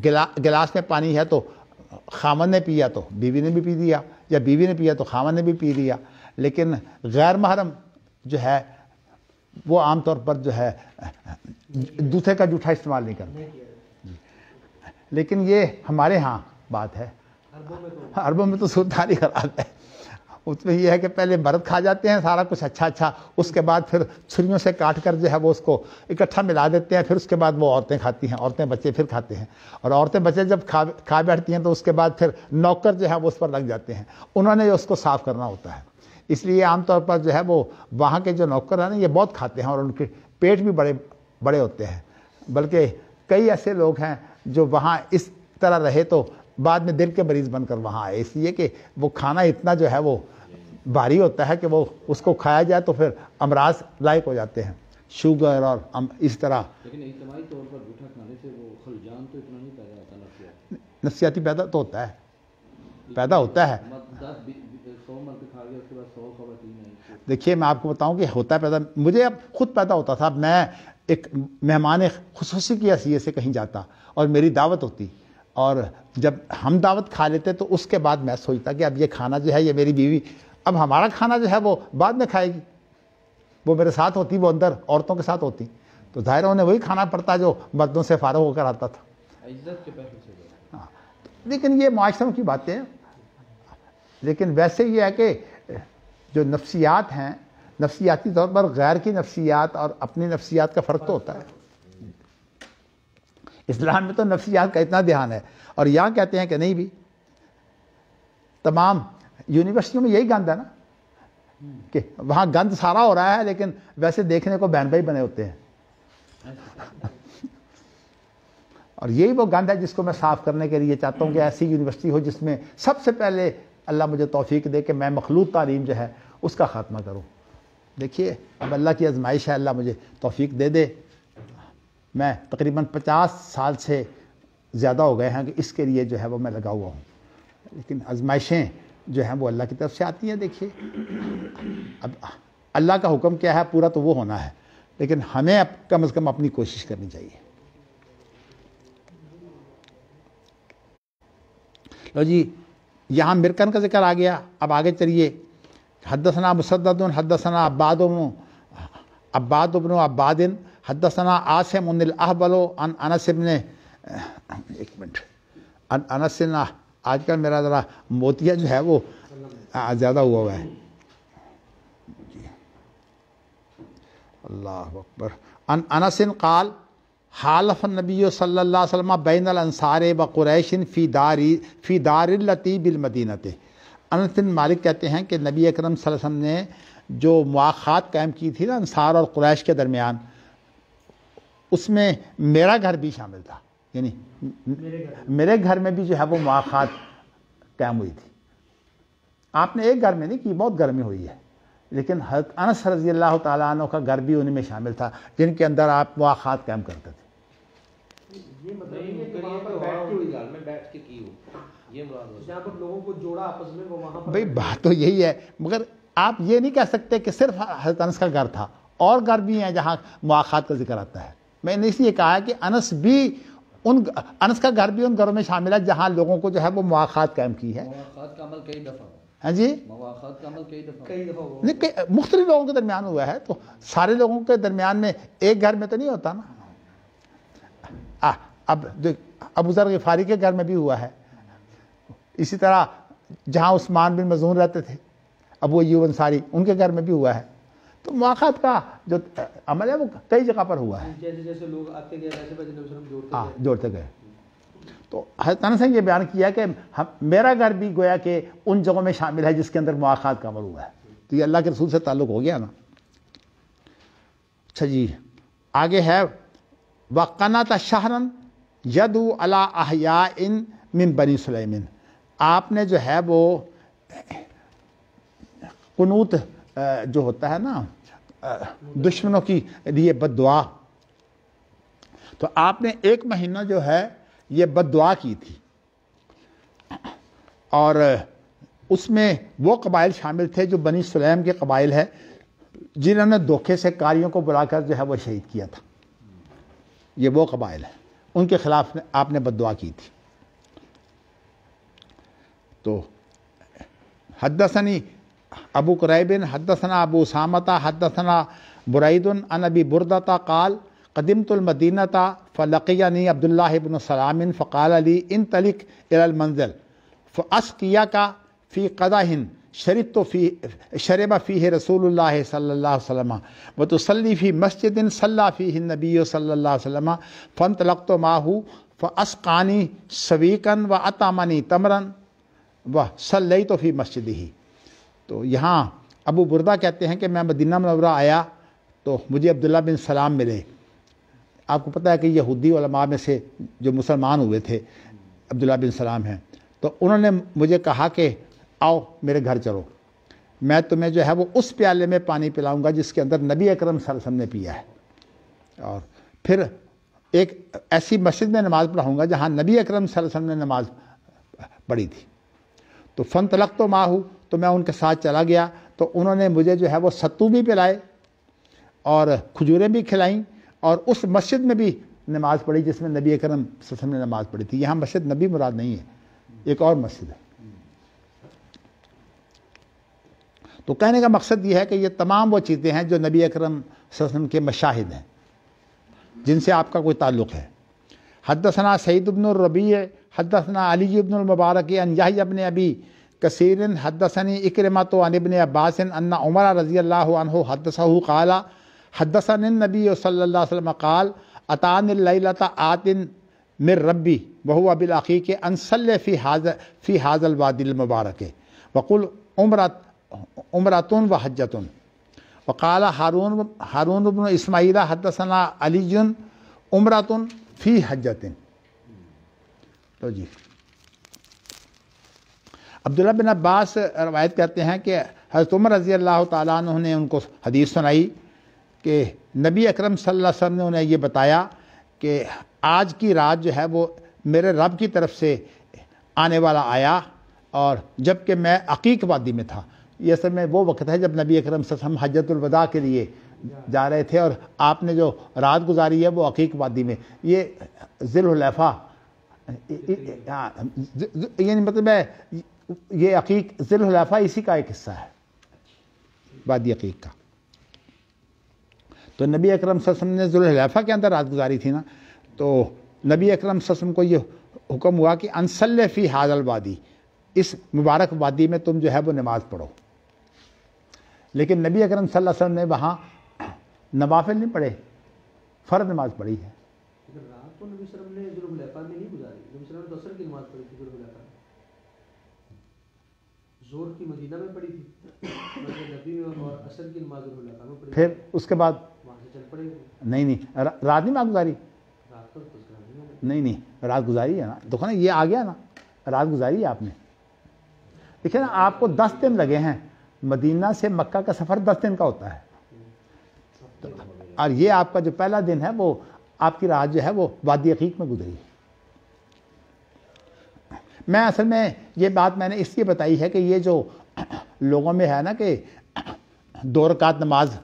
[SPEAKER 1] گلاس میں پانی ہے تو خامن نے پیا تو بیوی نے بھی پی لیا، یا بیوی نے پیا تو خامن نے بھی پی لیا. لیکن غیر محرم جو ہے وہ عام طور پر جو ہے دوسرے کا جھوٹا استعمال نہیں کرتے. لیکن یہ ہمارے ہاں بات ہے، عربوں میں تو سوداری خراب ہے. اس میں یہ ہے کہ پہلے مرد کھا جاتے ہیں سارا کچھ اچھا، اس کے بعد پھر چھریوں سے کاٹ کر جو ہے وہ اس کو اکٹھا ملا دیتے ہیں، پھر اس کے بعد وہ عورتیں کھاتی ہیں، عورتیں بچے پھر کھاتے ہیں، اور عورتیں بچے جب کھا بیٹھتی ہیں تو اس کے بعد پھر نوکر جو ہے وہ اس پر لگ جاتے ہیں، انہوں نے اس کو صاف کرنا ہوتا ہے. اس لیے عام طور پر جو ہے وہ وہاں کے جو نوکر ہیں نا یہ بہت کھاتے ہیں اور ان کے پیٹ بھی بڑے ہوتے ہیں. بلکہ کئی ایسے لوگ ہیں جو وہاں اس طرح رہے تو بعد میں دل کے مریض بن کر وہاں آئے، اس لیے کہ وہ کھانا اتنا جو ہے وہ بھاری ہوتا ہے کہ وہ اس کو کھایا جائے تو پھر امراض لائق ہو جاتے ہیں، شوگر اور اس طرح.
[SPEAKER 2] لیکن اجتماعی طور پر جھوٹا کھانے سے وہ خلجان تو اتنا نہیں پیدا ہوتا،
[SPEAKER 1] نفسیاتی پیدا تو ہوتا ہے، پیدا ہوتا ہے.
[SPEAKER 2] 100 مرد کھا گیا اس کے بعد 100 خواتین آئی.
[SPEAKER 1] دیکھیے میں آپ کو بتاؤں کہ ہوتا ہے پیدا، مجھے اب خود پیدا ہوتا تھا. میں ایک مہمان خصوصی کی حیثیت سے کہیں جاتا اور میری دعوت ہوتی، اور جب ہم دعوت کھا لیتے تو اس کے بعد میں سوچتا کہ اب یہ کھانا جو ہے یہ میری بیوی اب ہمارا کھانا جو ہے وہ بعد میں کھائے گی. وہ میرے ساتھ ہوتی، وہ اندر عورتوں کے ساتھ ہوتی، تو ظاہر انہیں وہی کھانا پڑتا جو مردوں سے فارغ ہو کر آتا تھا.
[SPEAKER 2] عزت کے پیسے سے.
[SPEAKER 1] ہاں لیکن یہ معاشروں کی باتیں ہیں. لیکن ویسے یہ ہے کہ جو نفسیات ہیں، نفسیاتی طور پر غیر کی نفسیات اور اپنی نفسیات کا فرق تو ہوتا ہے. اسلام میں تو نفسیات کا اتنا دھیان ہے، اور یہاں کہتے ہیں کہ نہیں بھی، تمام یونیورسٹیوں میں یہی گند ہے نا کہ وہاں گند سارا ہو رہا ہے لیکن ویسے دیکھنے کو بہن بھائی بنے ہوتے ہیں. اور یہی وہ گند ہے جس کو میں صاف کرنے کے لیے چاہتا ہوں کہ ایسی یونیورسٹی ہو جس میں سب سے پہلے اللہ مجھے توفیق دے کہ میں مخلوط تعلیم جو ہے اس کا خاتمہ کروں. دیکھیے اب اللہ کی آزمائش ہے، اللہ مجھے توفیق دے دے. میں تقریباً 50 سال سے زیادہ ہو گئے ہیں کہ اس کے لیے جو ہے وہ میں لگا ہوا ہوں، لیکن آزمائشیں جو ہیں وہ اللہ کی طرف سے آتی ہیں. دیکھیے اب اللہ کا حکم کیا ہے، پورا تو وہ ہونا ہے. لیکن ہمیں کم از کم اپنی کوشش کرنی چاہیے. لو جی یہاں مرکن کا ذکر آ گیا. اب آگے چلیے. حدثنا مسدد حدثنا عباد بن عباد حدثنا عاصم الاحول عن انس بن ایک منٹ انس. آج کل میرا ذرا موتیا جو ہے وہ زیادہ ہوا ہے. اللہ اکبر. عن انس قال حالف النبی صلی اللہ علیہ وسلم بین الانصار و قریش فی دار التی بالمدینہ. انس بن مالک کہتے ہیں کہ نبی اکرم صلی اللہ علیہ وسلم نے جو مواخات قائم کی تھی نا انصار اور قریش کے درمیان، اس میں میرا گھر بھی شامل تھا. یعنی میرے گھر میں بھی جو ہے وہ مواخات قائم ہوئی تھی. آپ نے ایک گھر میں نہیں کی، بہت گھر میں ہوئی ہے، لیکن حضرت انس رضی اللہ تعالیٰ عنہ کا گھر بھی ان میں شامل تھا جن کے اندر آپ مواخات قائم کرتے تھے.
[SPEAKER 3] یہ مطلب یہ کہ وہاں پر بیٹھ کے کی ہو، یہ مراد جہاں پر لوگوں کو جوڑا آپس میں، وہ وہاں پر.
[SPEAKER 1] بھئی بات تو یہی ہے، مگر آپ یہ نہیں کہہ سکتے کہ صرف حضرت انس کا گھر تھا، اور گھر بھی ہیں جہاں مواخات کا ذکر آتا ہے. میں نے اس لیے کہا ہے کہ انس کا گھر بھی ان گھروں میں شامل ہے جہاں لوگوں کو جو ہے وہ مواخات قائم کی ہے.
[SPEAKER 2] مواخات کا عمل کئی دفعہ.
[SPEAKER 1] ہاں جی،
[SPEAKER 2] مواخات کا عمل کئی دفعہ
[SPEAKER 1] نہیں، مختلف لوگوں کے درمیان ہوا ہے، تو سارے لوگوں کے درمیان میں ایک گھر میں تو نہیں ہوتا نا. اب ابو ذر غفاری کے گھر میں بھی ہوا ہے. اسی طرح جہاں عثمان بن مظعون رہتے تھے، ابو ایوب انصاری، ان کے گھر میں بھی ہوا ہے. تو مواخات کا جو عمل ہے وہ کئی جگہ پر ہوا ہے.
[SPEAKER 3] جیسے جیسے لوگ آتے گئے ویسے ویسے وسلم
[SPEAKER 1] جوڑتے گئے. تو حضرت انس نے یہ بیان کیا کہ میرا گھر بھی گویا کہ ان جگہوں میں شامل ہے جس کے اندر مواخات کا عمل ہوا ہے. تو یہ اللہ کے رسول سے تعلق ہو گیا نا. اچھا جی آگے ہے وَقَنَتَ شَهْرًا يَدُعُ عَلَىٰ أَحْيَاءٍ مِّن بَنِي سُلَيْمٍ. آپ نے جو ہے وہ قنوت جو ہوتا ہے نا دشمنوں کی لیے بد دعا، تو آپ نے ایک مہینہ جو ہے یہ بد دعا کی تھی، اور اس میں وہ قبائل شامل تھے جو بنی سلیم کے قبائل ہے جنہوں نے دھوکے سے قاریوں کو بلا کر جو ہے وہ شہید کیا تھا. یہ وہ قبائل ہیں، ان کے خلاف آپ نے بد دعا کی تھی. تو حدثنی ابو قریب حدثنا ابو اسامہ حدثنا برید عن ابی بردۃ قال قدمت المدینۃ فلقینی عبداللہ بن سلام فقال لی انطلق الی المنزل فاسقیک فی قدح شرب فیہ رسول اللہ صلی اللہ علیہ وسلم وتصلی فی مسجد صلی فیہ النبی صلی اللہ علیہ وسلم فانطلقت معہ فاسقانی سویقا واطعمنی تمرا وصلیت فی مسجدہ. تو یہاں ابو بردہ کہتے ہیں کہ میں مدینہ منورہ آیا تو مجھے عبداللہ بن سلام ملے. آپ کو پتہ ہے کہ یہودی علماء میں سے جو مسلمان ہوئے تھے عبداللہ بن سلام ہیں. تو انہوں نے مجھے کہا کہ آؤ میرے گھر چلو، میں تمہیں جو ہے وہ اس پیالے میں پانی پلاؤں گا جس کے اندر نبی اکرم صلی اللہ علیہ وسلم نے پیا ہے، اور پھر ایک ایسی مسجد میں نماز پڑھاؤں گا جہاں نبی اکرم صلی اللہ علیہ وسلم نے نماز پڑھی تھی. تو فانطلقت معہ، تو میں ان کے ساتھ چلا گیا. تو انہوں نے مجھے جو ہے وہ ستو بھی پلائے اور کھجوریں بھی کھلائیں، اور اس مسجد میں بھی نماز پڑھی جس میں نبی اکرم صلی اللہ علیہ وسلم نے نماز پڑھی تھی. یہاں مسجد نبی مراد نہیں ہے، ایک اور مسجد ہے. تو کہنے کا مقصد یہ ہے کہ یہ تمام وہ چیزیں ہیں جو نبی اکرم صلی اللہ علیہ وسلم کے مشاہد ہیں جن سے آپ کا کوئی تعلق ہے. حدثنا سعید بن الربیع حدثنا علی بن المبارک عن یحییٰ بن ابی کثیر حدثنی اکرمۃ عن ابن عباس ان عمر رضی اللہ عنہ حدثہ قال حدثني النبی صلی اللہ علیہ وسلم قال اتانی اللیلۃ آت من ربی وهو بالعقیق ان صلی فی هذا الوادی المبارک وقل عمرۃ وحجۃ. وقال ہارون بن اسماعیل حدثنا علی عمرۃ فی حجۃ. تو جی عبداللہ بن عباس روایت کرتے ہیں کہ حضرت عمر رضی اللہ تعالیٰ عنہ نے ان کو حدیث سنائی کہ نبی اکرم صلی اللہ علیہ وسلم نے انہیں یہ بتایا کہ آج کی رات جو ہے وہ میرے رب کی طرف سے آنے والا آیا، اور جب کہ میں عقیق وادی میں تھا. یہ اصل میں وہ وقت ہے جب نبی اکرم صلی اللہ علیہ وسلم حجۃ الوداع کے لیے جا رہے تھے اور آپ نے جو رات گزاری ہے وہ عقیق وادی میں. یہ ذی الحلیفہ یعنی مطلب ہے یہ عقیق ذی الحلیفہ اسی کا ایک حصہ ہے وادی عقیق کا. تو نبی اکرم صلی اللہ علیہ وسلم نے ذی الحلیفہ کے اندر رات گزاری تھی نا, تو نبی اکرم صلی اللہ علیہ وسلم کو یہ حکم ہوا کہ انصلی فی ھذا الوادی, اس مبارک وادی میں تم جو ہے وہ نماز پڑھو. لیکن نبی اکرم صلی اللہ علیہ وسلم نے وہاں نوافل نہیں پڑھے, فرض نماز پڑھی ہے.
[SPEAKER 3] رات کو نبی صلی اللہ علیہ وسلم نے ذی الحلیفہ میں نہیں گزاری, نبی صلی اللہ علیہ وسلم نے عصر کی نماز پڑھی تھی ذی الحلیفہ میں, ظہر کی مدینہ میں پڑھی تھی مسجد نبی میں, اور عصر کی نماز ذی الحلیفہ میں پڑھی.
[SPEAKER 1] پھر اس کے بعد
[SPEAKER 3] وہاں سے چل پڑے.
[SPEAKER 1] نہیں رات نہیں گزاری,
[SPEAKER 3] رات کو
[SPEAKER 1] نہیں رات گزاری ہے نا. دیکھو نا یہ آ گیا نا, رات گزاری ہے آپ نے. دیکھیں نا آپ کو 10 دن لگے ہیں, مدینہ سے مکہ کا سفر 10 دن کا ہوتا ہے, اور یہ آپ کا جو پہلا دن ہے وہ آپ کی رات جو ہے وہ وادی عقیق میں گزری. میں اصل میں یہ بات میں نے اس لیے بتائی ہے کہ یہ جو لوگوں میں ہے نا کہ 2 رکعت نماز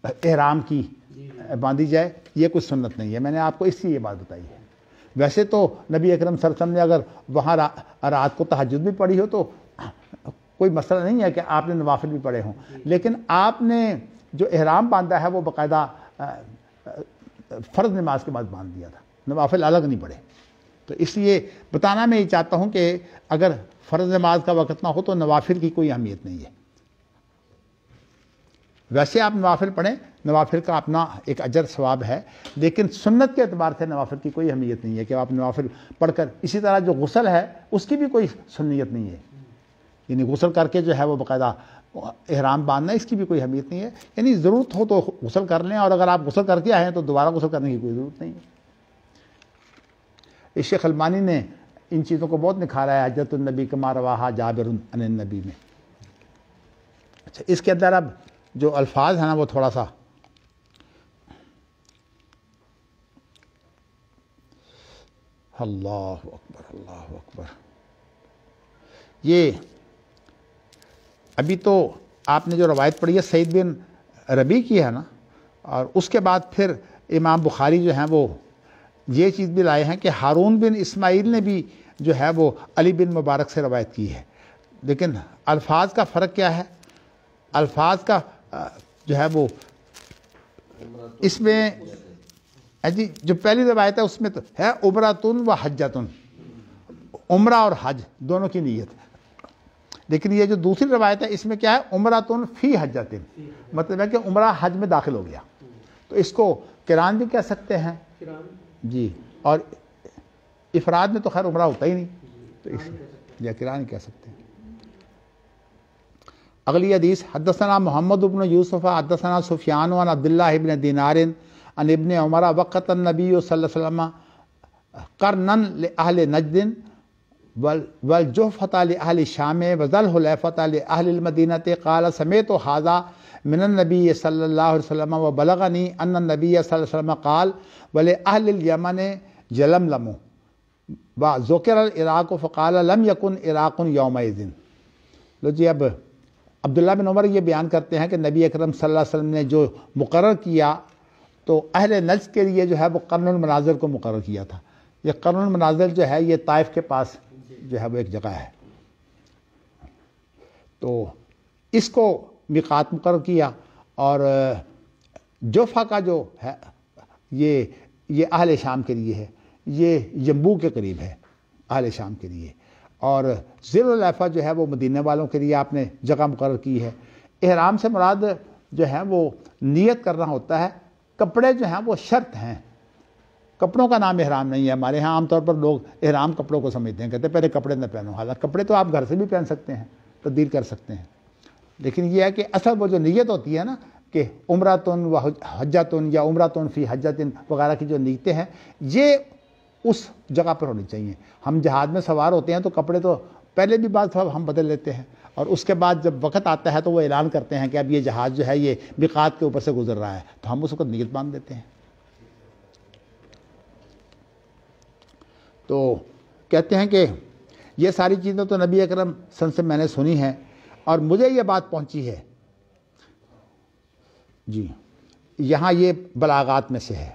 [SPEAKER 1] احرام کی باندھی جائے, یہ کچھ سنت نہیں ہے. میں نے آپ کو اس لیے یہ بات بتائی ہے. ویسے تو نبی اکرم صلی اللہ علیہ وسلم نے اگر وہاں رات کو تہجد بھی پڑھی ہو تو کوئی مسئلہ نہیں ہے کہ آپ نے نوافل بھی پڑھے ہوں, لیکن آپ نے جو احرام باندھا ہے وہ باقاعدہ فرض نماز کے بعد باندھ دیا تھا, نوافل الگ نہیں پڑھے. تو اس لیے بتانا میں یہ چاہتا ہوں کہ اگر فرض نماز کا وقت نہ ہو تو نوافل کی کوئی اہمیت نہیں ہے. ویسے آپ نوافل پڑھیں, نوافل کا اپنا ایک اجر ثواب ہے, لیکن سنت کے اعتبار سے نوافل کی کوئی اہمیت نہیں ہے کہ آپ نوافل پڑھ کر. اسی طرح جو غسل ہے اس کی بھی کوئی سنیت نہیں ہے, یعنی غسل کر کے جو ہے وہ باقاعدہ احرام باندھنا, اس کی بھی کوئی اہمیت نہیں ہے. یعنی ضرورت ہو تو غسل کر لیں, اور اگر آپ غسل کر کے آئے ہیں تو دوبارہ غسل کرنے کی کوئی ضرورت نہیں ہے. شیخ البانی نے ان چیزوں کو بہت نکھارا ہے حجۃ النبی کما رواہا جابر عن النبی میں. اچھا, اس کے اندر اب جو الفاظ ہیں نا وہ تھوڑا سا اللہ اکبر اللہ اکبر. یہ ابھی تو آپ نے جو روایت پڑھی ہے سعید بن ربیع کی ہے نا, اور اس کے بعد پھر امام بخاری جو ہیں وہ یہ چیز بھی لائے ہیں کہ ہارون بن اسماعیل نے بھی جو ہے وہ علی بن مبارک سے روایت کی ہے. لیکن الفاظ کا فرق کیا ہے؟ الفاظ کا جو ہے وہ اس میں جی جو پہلی روایت ہے اس میں تو ہے عمرۃن و حجۃن, عمرہ اور حج دونوں کی نیت. لیکن یہ جو دوسری روایت ہے اس میں کیا ہے عمرۃن فی حجۃن, مطلب ہے کہ عمرہ حج میں داخل ہو گیا. تو اس کو قران بھی کہہ سکتے ہیں جی, اور افراد میں تو خیر عمرہ ہوتا ہی نہیں, تو اس یا قران کہہ سکتے ہیں. اگلی حدیث حدثنا محمد بن یوسف حدثنا سفیان عن عبداللہ بن دینار عن ابن عمر وقت النبی صلی اللہ علیہ وسلم قرنا لأہل نجد والجحفۃ لأہل الشام وذل حلیفۃ لأہل المدینہ قال سمعت ھذا من النبی صلی اللہ علیہ وسلم وبلغنی ان النبی صلی اللہ علیہ وسلم قال ولأہل الیمن یلملم وذکر العراق فقال لم یکن عراق یومئذ. لو جی اب عبداللہ بن عمر یہ بیان کرتے ہیں کہ نبی اکرم صلی اللہ علیہ وسلم نے جو مقرر کیا تو اہل نجد کے لیے جو ہے وہ قرن المنازل کو مقرر کیا تھا. یہ قرن المنازل جو ہے یہ طائف کے پاس جو ہے وہ ایک جگہ ہے, تو اس کو میقات مقرر کیا. اور جوفا کا جو ہے یہ اہل شام کے لیے ہے, یہ ینبوع کے قریب ہے اہل شام کے لیے. اور ذی الحلیفہ جو ہے وہ مدینہ والوں کے لیے آپ نے جگہ مقرر کی ہے. احرام سے مراد جو ہے وہ نیت کرنا ہوتا ہے. کپڑے جو ہیں وہ شرط ہیں, کپڑوں کا نام احرام نہیں ہے. ہمارے ہاں عام طور پر لوگ احرام کپڑوں کو سمجھتے ہیں, کہتے ہیں پہلے کپڑے نہ پہنو. حالانکہ کپڑے تو آپ گھر سے بھی پہن سکتے ہیں, تبدیل کر سکتے ہیں, لیکن یہ ہے کہ اصل وہ جو نیت ہوتی ہے نا کہ عمرۃن و حجۃن یا عمرۃن فی حجۃ وغیرہ کی جو نیتیں ہیں یہ اس جگہ پر ہونی چاہیے. ہم جہاد میں سوار ہوتے ہیں تو کپڑے تو پہلے بھی بعض ہم بدل لیتے ہیں, اور اس کے بعد جب وقت آتا ہے تو وہ اعلان کرتے ہیں کہ اب یہ جہاز جو ہے یہ میقات کے اوپر سے گزر رہا ہے, تو ہم اس وقت نیت باندھ دیتے ہیں. تو کہتے ہیں کہ یہ ساری چیزیں تو نبی اکرم صلی اللہ علیہ وسلم سے میں نے سنی ہیں, اور مجھے یہ بات پہنچی ہے جی یہاں یہ بلاغات میں سے ہے،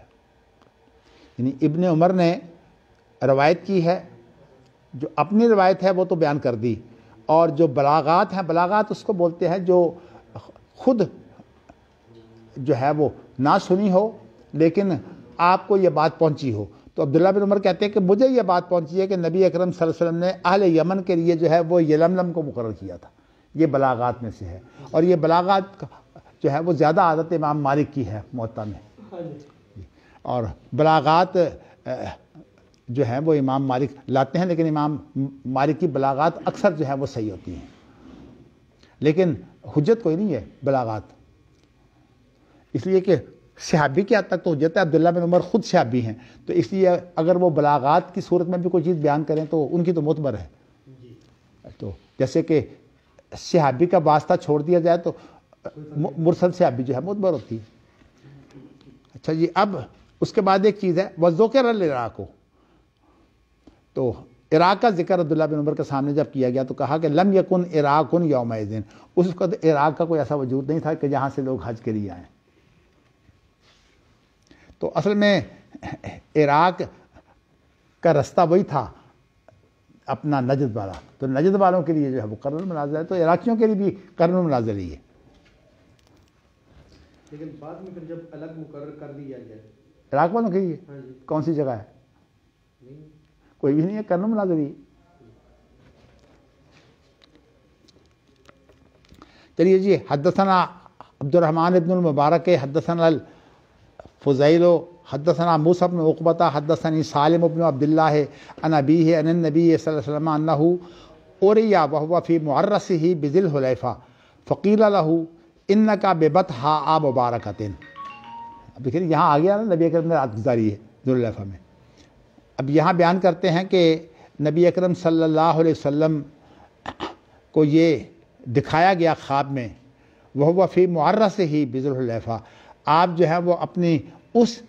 [SPEAKER 1] یعنی ابن عمر نے روایت کی ہے، جو اپنی روایت ہے وہ تو بیان کر دی، اور جو بلاغات ہیں، بلاغات اس کو بولتے ہیں جو خود جو ہے وہ نہ سنی ہو لیکن آپ کو یہ بات پہنچی ہو۔ تو عبداللہ بن عمر کہتے ہیں کہ مجھے یہ بات پہنچی ہے کہ نبی اکرم صلی اللہ علیہ وسلم نے اہل یمن کے لیے جو ہے وہ یلملم کو مقرر کیا تھا، یہ بلاغات میں سے ہے، اور یہ بلاغات جو ہے وہ زیادہ عادت امام مالک کی ہے موطا میں، اور بلاغات جو ہے وہ امام مالک لاتے ہیں، لیکن امام مالک کی بلاغات اکثر جو ہے وہ صحیح ہوتی ہیں، لیکن حجت کوئی نہیں ہے بلاغات، اس لیے کہ صحابی کی حد تک تو حجت ہے، عبداللہ بن عمر خود صحابی ہیں، تو اس لیے اگر وہ بلاغات کی صورت میں بھی کوئی چیز بیان کریں تو ان کی تو معتبر ہے۔ تو جیسے کہ صحابی کا واسطہ چھوڑ دیا جائے تو مرسل صحابی جو ہے معتبر ہوتی ہے۔ اچھا جی، اب اس کے بعد ایک چیز ہے وذکر العراق، تو عراق کا ذکر عبداللہ بن عمر کے سامنے جب کیا گیا تو کہا کہ لم یکن عراق یومئذ، اس وقت عراق کا کوئی ایسا وجود نہیں تھا کہ جہاں سے لوگ حج کے لیے آئیں۔ تو اصل میں عراق کا رستہ وہی تھا اپنا نجد والا، تو نجد والوں کے لیے جو ہے وہ قرن المنازل ہے، تو عراقیوں کے لیے بھی قرن المنازل ہی ہے۔
[SPEAKER 3] لیکن بعد میں پھر جب الگ مقرر کر دیا گیا
[SPEAKER 1] عراق والوں کے لیے کون سی جگہ ہے؟ کوئی بھی نہیں ہے، قرن المنازل ہی۔ چلیے جی، حدثنا عبد الرحمن ابن المبارک حدثنا الفضیل حدثنا موسیٰ بن عقبہ حدثنی سالم بن عبد اللہ عن ابیہ عن النبی صلی اللہ علیہ وسلم انہ اوریا وهو فی معرسہ بذی الحلیفہ فقیل لہ انک ببطحاء مبارکۃ۔ اب دیکھیں یہاں آ گیا نا، نبی اکرم نے رات گزاری ہے ذوالحلیفہ میں۔ اب یہاں بیان کرتے ہیں کہ نبی اکرم صلی اللہ علیہ وسلم کو یہ دکھایا گیا خواب میں، وهو فی معرسہ بذی الحلیفہ، آپ جو ہے وہ اپنی اس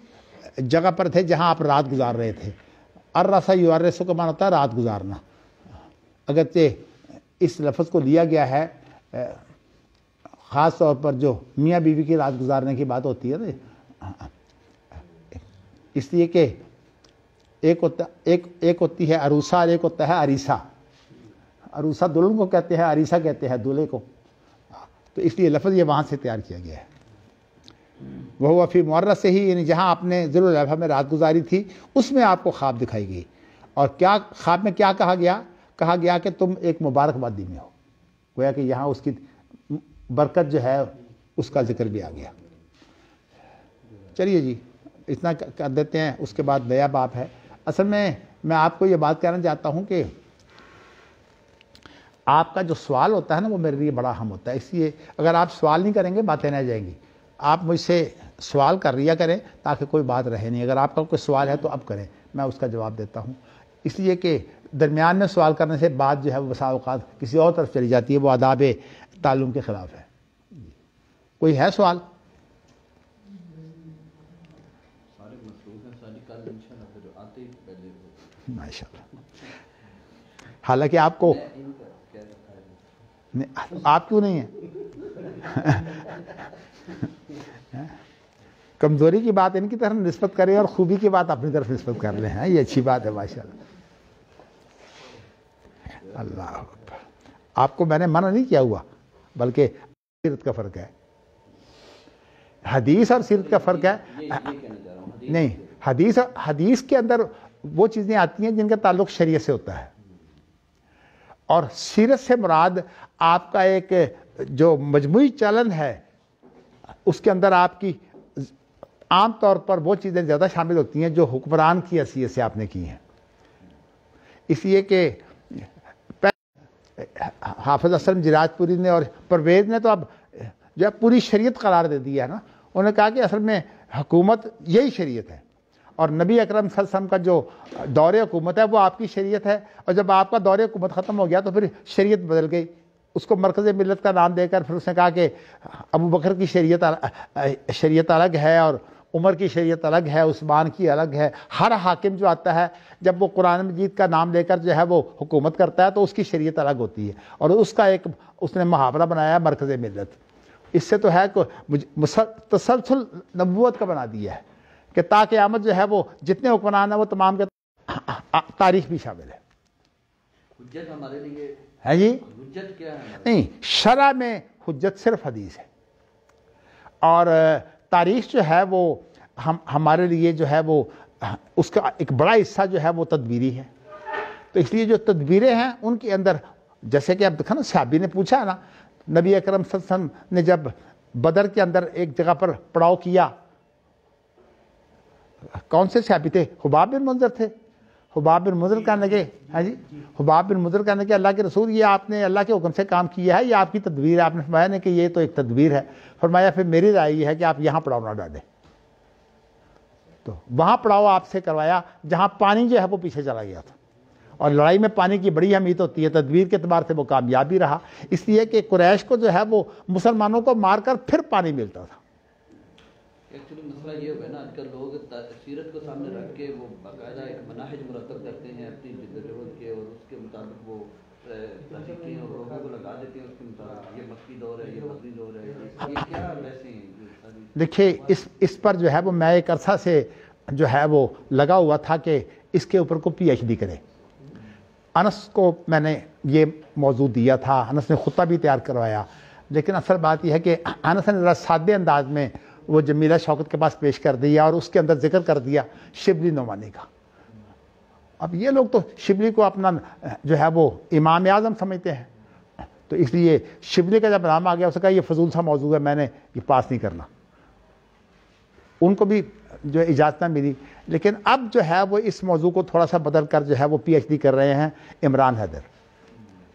[SPEAKER 1] جگہ پر تھے جہاں آپ رات گزار رہے تھے۔ الرسا یورسو کا معنی ہوتا ہے رات گزارنا، اگرچہ اس لفظ کو لیا گیا ہے خاص طور پر جو میاں بیوی کی رات گزارنے کی بات ہوتی ہے نا، اس لیے کہ ایک ہوتی ہے عروسہ اور ایک ہوتا ہے عریسہ۔ عروسہ دلہن کو کہتے ہیں، عریسہ کہتے ہیں دولہے کو، تو اس لیے لفظ یہ وہاں سے تیار کیا گیا ہے۔ وہ فی معرسہ ہی، یعنی جہاں آپ نے ذوالحلیفہ میں رات گزاری تھی اس میں آپ کو خواب دکھائی گئی، اور کیا خواب میں کیا کہا گیا؟ کہا گیا کہ تم ایک مبارک وادی میں ہو، گویا کہ یہاں اس کی برکت جو ہے اس کا ذکر بھی آ گیا۔ چلیے جی اتنا کر دیتے ہیں، اس کے بعد نیا باب ہے۔ اصل میں آپ کو یہ بات کہنا چاہتا ہوں کہ آپ کا جو سوال ہوتا ہے نا وہ میرے لیے بڑا اہم ہوتا ہے، اس لیے اگر آپ سوال نہیں کریں گے باتیں رہ جائیں گی۔ آپ مجھ سے سوال کر لیا کریں تاکہ کوئی بات رہے نہیں، اگر آپ کا کوئی سوال ہے تو اب کریں، میں اس کا جواب دیتا ہوں، اس لیے کہ درمیان میں سوال کرنے سے بات جو ہے وہ بسا اوقات کسی اور طرف چلی جاتی ہے، وہ آداب تعلم کے خلاف ہے۔ کوئی ہے سوال؟ ماشاء اللہ، حالانکہ آپ کو آپ کیوں نہیں ہیں؟ کمزوری کی بات ان کی طرف نسبت کریں اور خوبی کی بات اپنی طرف نسبت کر لیں، یہ اچھی بات ہے ماشاءاللہ۔ اللہ اکبر، آپ کو میں نے منع نہیں کیا ہوا، بلکہ سیرت کا فرق ہے، حدیث اور سیرت کا فرق ہے۔ نہیں، حدیث کے اندر وہ چیزیں آتی ہیں جن کا تعلق شریعت سے ہوتا ہے، اور سیرت سے مراد آپ کا ایک جو مجموعی چلن ہے اس کے اندر آپ کی عام طور پر وہ چیزیں زیادہ شامل ہوتی ہیں جو حکمران کی حیثیت سے آپ نے کی ہیں، اس لیے کہ حافظ اسلم جراج پوری نے اور پرویز نے تو اب جو ہے پوری شریعت قرار دے دی ہے نا، انہوں نے کہا کہ اصل میں حکومت یہی شریعت ہے، اور نبی اکرم صلی اللہ علیہ وسلم کا جو دور حکومت ہے وہ آپ کی شریعت ہے، اور جب آپ کا دور حکومت ختم ہو گیا تو پھر شریعت بدل گئی، اس کو مرکز ملت کا نام دے کر پھر اس نے کہا کہ ابو بکر کی شریعت الگ ہے اور عمر کی شریعت الگ ہے، عثمان کی الگ ہے۔ ہر حاکم جو آتا ہے جب وہ قرآن مجید کا نام لے کر جو ہے وہ حکومت کرتا ہے تو اس کی شریعت الگ ہوتی ہے، اور اس کا ایک اس نے محاورہ بنایا ہے مرکز ملت، اس سے تو ہے کہ تسلسل نبوت کا بنا دیا ہے کہ تا قیامت جو ہے وہ جتنے حکمران ہیں وہ تمام کے تاریخ بھی شامل ہے.
[SPEAKER 2] حجت ہمارے لیے
[SPEAKER 1] ہے جی
[SPEAKER 2] حجت کیا ہے؟
[SPEAKER 1] نہیں، شرع میں حجت صرف حدیث ہے، اور تاریخ جو ہے وہ ہمارے لیے جو ہے وہ اس کا ایک بڑا حصہ جو ہے وہ تدبیری ہے. تو اس لیے جو تدبیریں ہیں ان کے اندر، جیسے کہ اب دیکھا نا صحابی نے پوچھا نا، نبی اکرم صلی اللہ علیہ وسلم نے جب بدر کے اندر ایک جگہ پر پڑاؤ کیا، کون سے صحابی تھے؟ حباب بن منذر تھے. حباب بن منذر کہنے لگے، ہاں جی، حباب بن منذر کہنے لگے اللہ کے رسول یہ آپ نے اللہ کے حکم سے کام کیا ہے، یہ آپ کی تدبیر ہے؟ آپ نے فرمایا نہیں کہ یہ تو ایک تدبیر ہے. فرمایا پھر میری رائے یہ ہے کہ آپ یہاں پڑاؤ نہ ڈالیں. تو وہاں پڑاؤ آپ سے کروایا جہاں پانی جو ہے وہ پیچھے چلا گیا تھا، اور لڑائی میں پانی کی بڑی اہمیت ہوتی ہے. تدبیر کے اعتبار سے وہ کامیاب بھی رہا، اس لیے کہ قریش کو جو ہے وہ مسلمانوں کو مار کر پھر پانی ملتا تھا.
[SPEAKER 2] ایکچولی مسئلہ یہ ہوا نا، آج کل لوگ سیرت کو سامنے رکھ کے وہ باقاعدہ ایک مناہج مرتب کرتے ہیں اپنی ضرورت کے، اور اس کے مطابق وہ تحقیقیں اور لوگوں کو لگا دیتے ہیں اس کے مطابق. یہ مکی دور ہے، یہ مدنی دور ہے، یہ کیا ویسے ہیں؟
[SPEAKER 1] دیکھیے اس پر جو ہے وہ میں ایک عرصہ سے جو ہے وہ لگا ہوا تھا کہ اس کے اوپر کو پی ایچ ڈی کرے. انس کو میں نے یہ موضوع دیا تھا، انس نے خطہ بھی تیار کروایا، لیکن اصل بات یہ ہے کہ انس نے ذرا سادے انداز میں وہ جمیلہ شوکت کے پاس پیش کر دیا، اور اس کے اندر ذکر کر دیا شبلی نعمانی کا. اب یہ لوگ تو شبلی کو اپنا جو ہے وہ امام اعظم سمجھتے ہیں، تو اس لیے شبلی کا جب نام آ گیا اس نے کہا یہ فضول سا موضوع ہے، میں نے یہ پاس نہیں کرنا. ان کو بھی جو اجازت نہ ملی. لیکن اب جو ہے وہ اس موضوع کو تھوڑا سا بدل کر جو ہے وہ پی ایچ ڈی کر رہے ہیں عمران حیدر.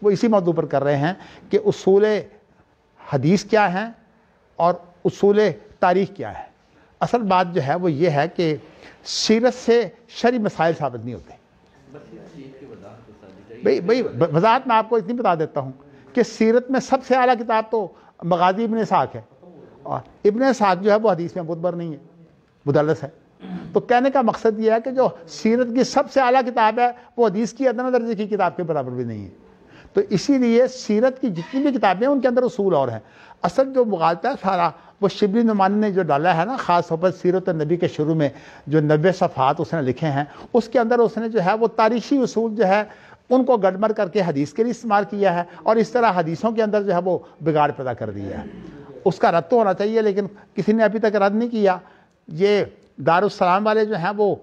[SPEAKER 1] وہ اسی موضوع پر کر رہے ہیں کہ اصول حدیث کیا ہیں اور اصول تاریخ کیا ہے. اصل بات جو ہے وہ یہ ہے کہ سیرت سے شرعی مسائل ثابت نہیں ہوتے. بھئی وضاحت میں آپ کو اتنی بتا دیتا ہوں کہ سیرت میں سب سے اعلیٰ کتاب تو مغازی ابن اسحاق ہے، اور ابن اسحاق جو ہے وہ حدیث میں معتبر نہیں ہے، مدلس ہے. تو کہنے کا مقصد یہ ہے کہ جو سیرت کی سب سے اعلیٰ کتاب ہے وہ حدیث کی ادنیٰ درجے کی کتاب کے برابر بھی نہیں ہے. تو اسی لیے سیرت کی جتنی بھی کتابیں ہیں ان کے اندر اصول اور ہیں. اصل جو مغالطہ ہے سارا وہ شبلی نعمانی نے جو ڈالا ہے نا، خاص طور پر سیرت النبی کے شروع میں جو 90 صفحات اس نے لکھے ہیں، اس کے اندر اس نے جو ہے وہ تاریخی اصول جو ہے ان کو گڑمر کر کے حدیث کے لیے استعمال کیا ہے، اور اس طرح حدیثوں کے اندر جو ہے وہ بگاڑ پیدا کر دیا ہے. اس کا رد تو ہونا چاہیے، لیکن کسی نے ابھی تک رد نہیں کیا. یہ دارالسلام والے جو ہیں وہ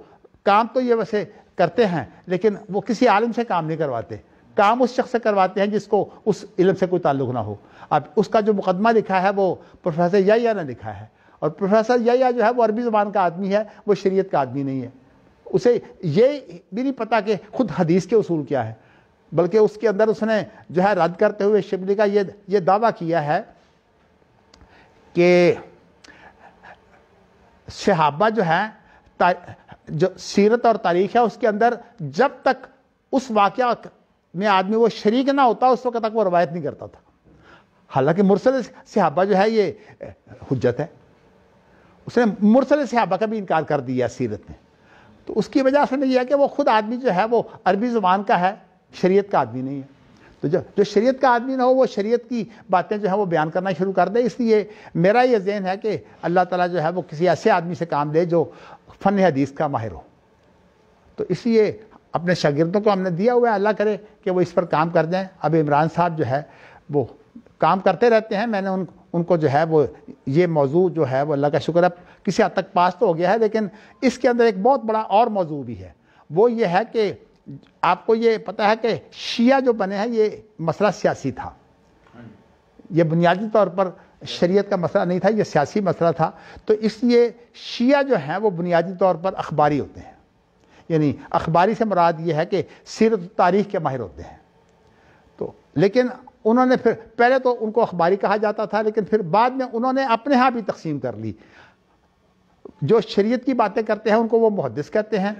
[SPEAKER 1] کام تو یہ ویسے کرتے ہیں، لیکن وہ کسی عالم سے کام نہیں کرواتے، کام اس شخص سے کرواتے ہیں جس کو اس علم سے کوئی تعلق نہ ہو. اب اس کا جو مقدمہ لکھا ہے وہ پروفیسر یحییٰ نے لکھا ہے، اور پروفیسر یحییٰ جو ہے وہ عربی زبان کا آدمی ہے، وہ شریعت کا آدمی نہیں ہے. اسے یہ بھی نہیں پتا کہ خود حدیث کے اصول کیا ہے، بلکہ اس کے اندر اس نے جو ہے رد کرتے ہوئے شبلی کا یہ دعویٰ کیا ہے کہ صحابہ جو ہیں، جو سیرت اور تاریخ ہے اس کے اندر جب تک اس واقعہ میں آدمی وہ شریک نہ ہوتا اس وقت تک وہ روایت نہیں کرتا تھا. حالانکہ مرسل صحابہ جو ہے یہ حجت ہے. اس نے مرسل صحابہ کا بھی انکار کر دیا سیرت نے. تو اس کی وجہ سے یہ ہے کہ وہ خود آدمی جو ہے وہ عربی زبان کا ہے، شریعت کا آدمی نہیں ہے. تو جو شریعت کا آدمی نہ ہو وہ شریعت کی باتیں جو ہیں وہ بیان کرنا شروع کر دے. اس لیے میرا یہ ذہن ہے کہ اللہ تعالیٰ جو ہے وہ کسی ایسے آدمی سے کام لے جو فن حدیث کا ماہر ہو. تو اس لیے اپنے شاگردوں کو ہم نے دیا ہوا ہے، اللہ کرے کہ وہ اس پر کام کر دیں. اب عمران صاحب جو ہے وہ کام کرتے رہتے ہیں. میں نے ان کو جو ہے وہ یہ موضوع جو ہے وہ اللہ کا شکر ہے کسی حد تک پاس تو ہو گیا ہے، لیکن اس کے اندر ایک بہت بڑا اور موضوع بھی ہے. وہ یہ ہے کہ آپ کو یہ پتہ ہے کہ شیعہ جو بنے ہیں یہ مسئلہ سیاسی تھا. یہ بنیادی طور پر شریعت کا مسئلہ نہیں تھا، یہ سیاسی مسئلہ تھا. تو اس لیے شیعہ جو ہیں وہ بنیادی طور پر اخباری ہوتے ہیں. یعنی اخباری سے مراد یہ ہے کہ سیرت و تاریخ کے ماہر ہوتے ہیں. تو لیکن انہوں نے پھر پہلے تو ان کو اخباری کہا جاتا تھا، لیکن پھر بعد میں انہوں نے اپنے ہاں بھی تقسیم کر لی. جو شریعت کی باتیں کرتے ہیں ان کو وہ محدث کہتے ہیں.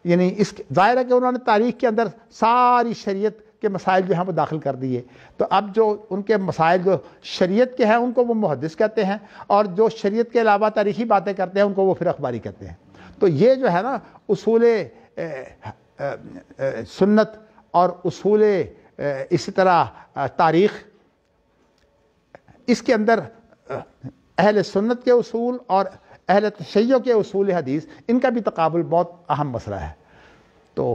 [SPEAKER 1] یعنی اس ظاہر ہے کہ انہوں نے تاریخ کے اندر ساری شریعت کے مسائل جو ہیں وہ داخل کر دیے. تو اب جو ان کے مسائل جو شریعت کے ہیں ان کو وہ محدث کہتے ہیں، اور جو شریعت کے علاوہ تاریخی باتیں کرتے ہیں ان کو وہ پھر اخباری کہتے ہیں. تو یہ جو ہے نا اصول سنت اور اصول اسی طرح تاریخ، اس کے اندر اہل سنت کے اصول اور اہل تشیع کے اصول حدیث، ان کا بھی تقابل بہت اہم مسئلہ ہے۔ تو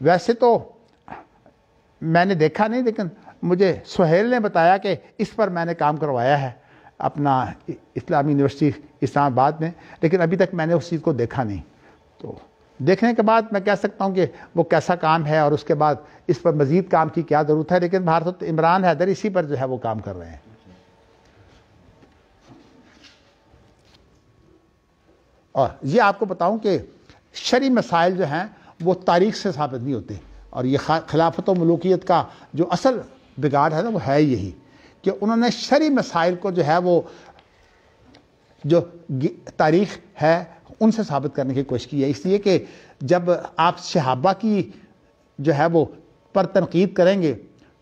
[SPEAKER 1] ویسے تو میں نے دیکھا نہیں، لیکن مجھے سہیل نے بتایا کہ اس پر میں نے کام کروایا ہے اپنا اسلامی یونیورسٹی اسلام آباد میں، لیکن ابھی تک میں نے اس چیز کو دیکھا نہیں۔ تو دیکھنے کے بعد میں کہہ سکتا ہوں کہ وہ کیسا کام ہے اور اس کے بعد اس پر مزید کام کی کیا ضرورت ہے، لیکن بھارت عمران حیدر اسی پر جو ہے وہ کام کر رہے ہیں۔ اور یہ آپ کو بتاؤں کہ شرعی مسائل جو ہیں وہ تاریخ سے ثابت نہیں ہوتے، اور یہ خلافت و ملوکیت کا جو اصل بگاڑ ہے نا وہ ہے یہی کہ انہوں نے شرعی مسائل کو جو ہے وہ جو تاریخ ہے ان سے ثابت کرنے کی کوشش کی ہے، اس لیے کہ جب آپ صحابہ کی جو ہے وہ پر تنقید کریں گے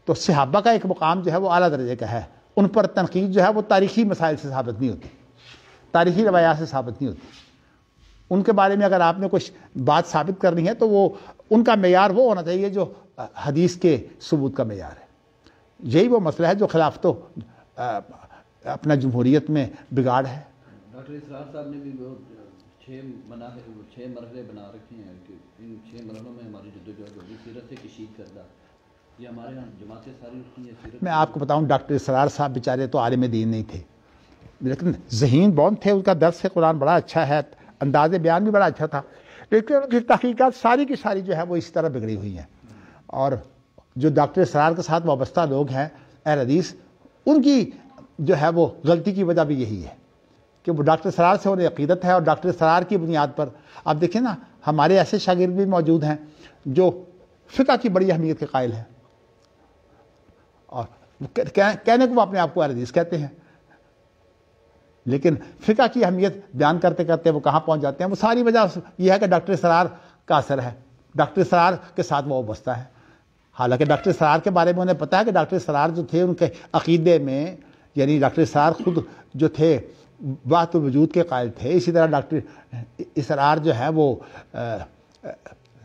[SPEAKER 1] تو صحابہ کا ایک مقام جو ہے وہ اعلیٰ درجے کا ہے، ان پر تنقید جو ہے وہ تاریخی مسائل سے ثابت نہیں ہوتی، تاریخی روایات سے ثابت نہیں ہوتی۔ ان کے بارے میں اگر آپ نے کچھ بات ثابت کرنی ہے تو وہ ان کا معیار وہ ہونا چاہیے جو حدیث کے ثبوت کا معیار ہے۔ یہی وہ مسئلہ ہے جو خلافت و اپنا جمہوریت میں بگاڑ ہے۔
[SPEAKER 2] ڈاکٹر اسرار صاحب نے بھی چھ مرحلے بنا رکھے ہیں کہ ان 6 مرحلوں میں ہماری جدوجہد ہوگی، سیرت سے کشید کردہ، یہ ہمارے یہاں جماعتیں ساری اٹھتی ہیں سیرت۔
[SPEAKER 1] میں آپ کو بتاؤں ڈاکٹر اسرار صاحب بیچارے تو عالم دین نہیں تھے، لیکن ذہین بون تھے، ان کا درس قرآن بڑا اچھا ہے، انداز بیان بھی بڑا اچھا تھا، لیکن ان کی تحقیقات ساری کی ساری جو ہے وہ اسی طرح بگڑی ہوئی ہیں۔ اور جو ڈاکٹر اسرار کے ساتھ وابستہ لوگ ہیں اہل حدیث، ان کی جو ہے وہ غلطی کی وجہ بھی یہی ہے کہ وہ ڈاکٹر اسرار سے انہیں عقیدت ہے، اور ڈاکٹر اسرار کی بنیاد پر آپ دیکھیں نا ہمارے ایسے شاگرد بھی موجود ہیں جو فقہ کی بڑی اہمیت کے قائل ہیں، اور کہنے کو وہ اپنے آپ کو اہل حدیث کہتے ہیں، لیکن فقہ کی اہمیت بیان کرتے کرتے وہ کہاں پہنچ جاتے ہیں۔ وہ ساری وجہ یہ ہے کہ ڈاکٹر اسرار کا اثر ہے، ڈاکٹر اسرار کے ساتھ وہ وابستہ ہے، حالانکہ ڈاکٹر اسرار کے بارے میں انہیں پتا ہے کہ ڈاکٹر اسرار جو تھے ان کے عقیدے میں، یعنی ڈاکٹر اسرار خود جو تھے وحدت الوجود کے قائل تھے، اسی طرح ڈاکٹر اسرار جو ہے وہ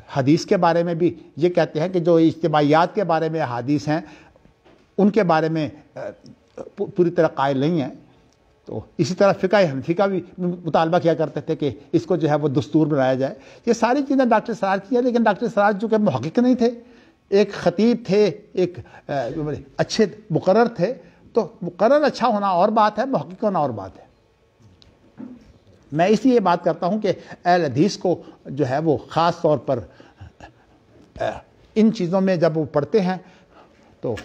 [SPEAKER 1] حدیث کے بارے میں بھی یہ کہتے ہیں کہ جو اجتماعیات کے بارے میں حدیث ہیں ان کے بارے میں پوری طرح قائل نہیں ہیں۔ تو اسی طرح فقہ حنفی کا بھی مطالبہ کیا کرتے تھے کہ اس کو جو ہے وہ دستور بنایا جائے۔ یہ ساری چیزیں ڈاکٹر اسرار کی ہیں، لیکن ڈاکٹر اسرار جو کہ محقق نہیں تھے، ایک خطیب تھے، ایک اچھے مقرر تھے، تو مقرر اچھا ہونا اور بات ہے، محقق ہونا اور بات ہے۔ میں اس لیے یہ بات کرتا ہوں کہ اہل حدیث کو جو ہے وہ خاص طور پر ان چیزوں میں جب وہ پڑھتے ہیں تو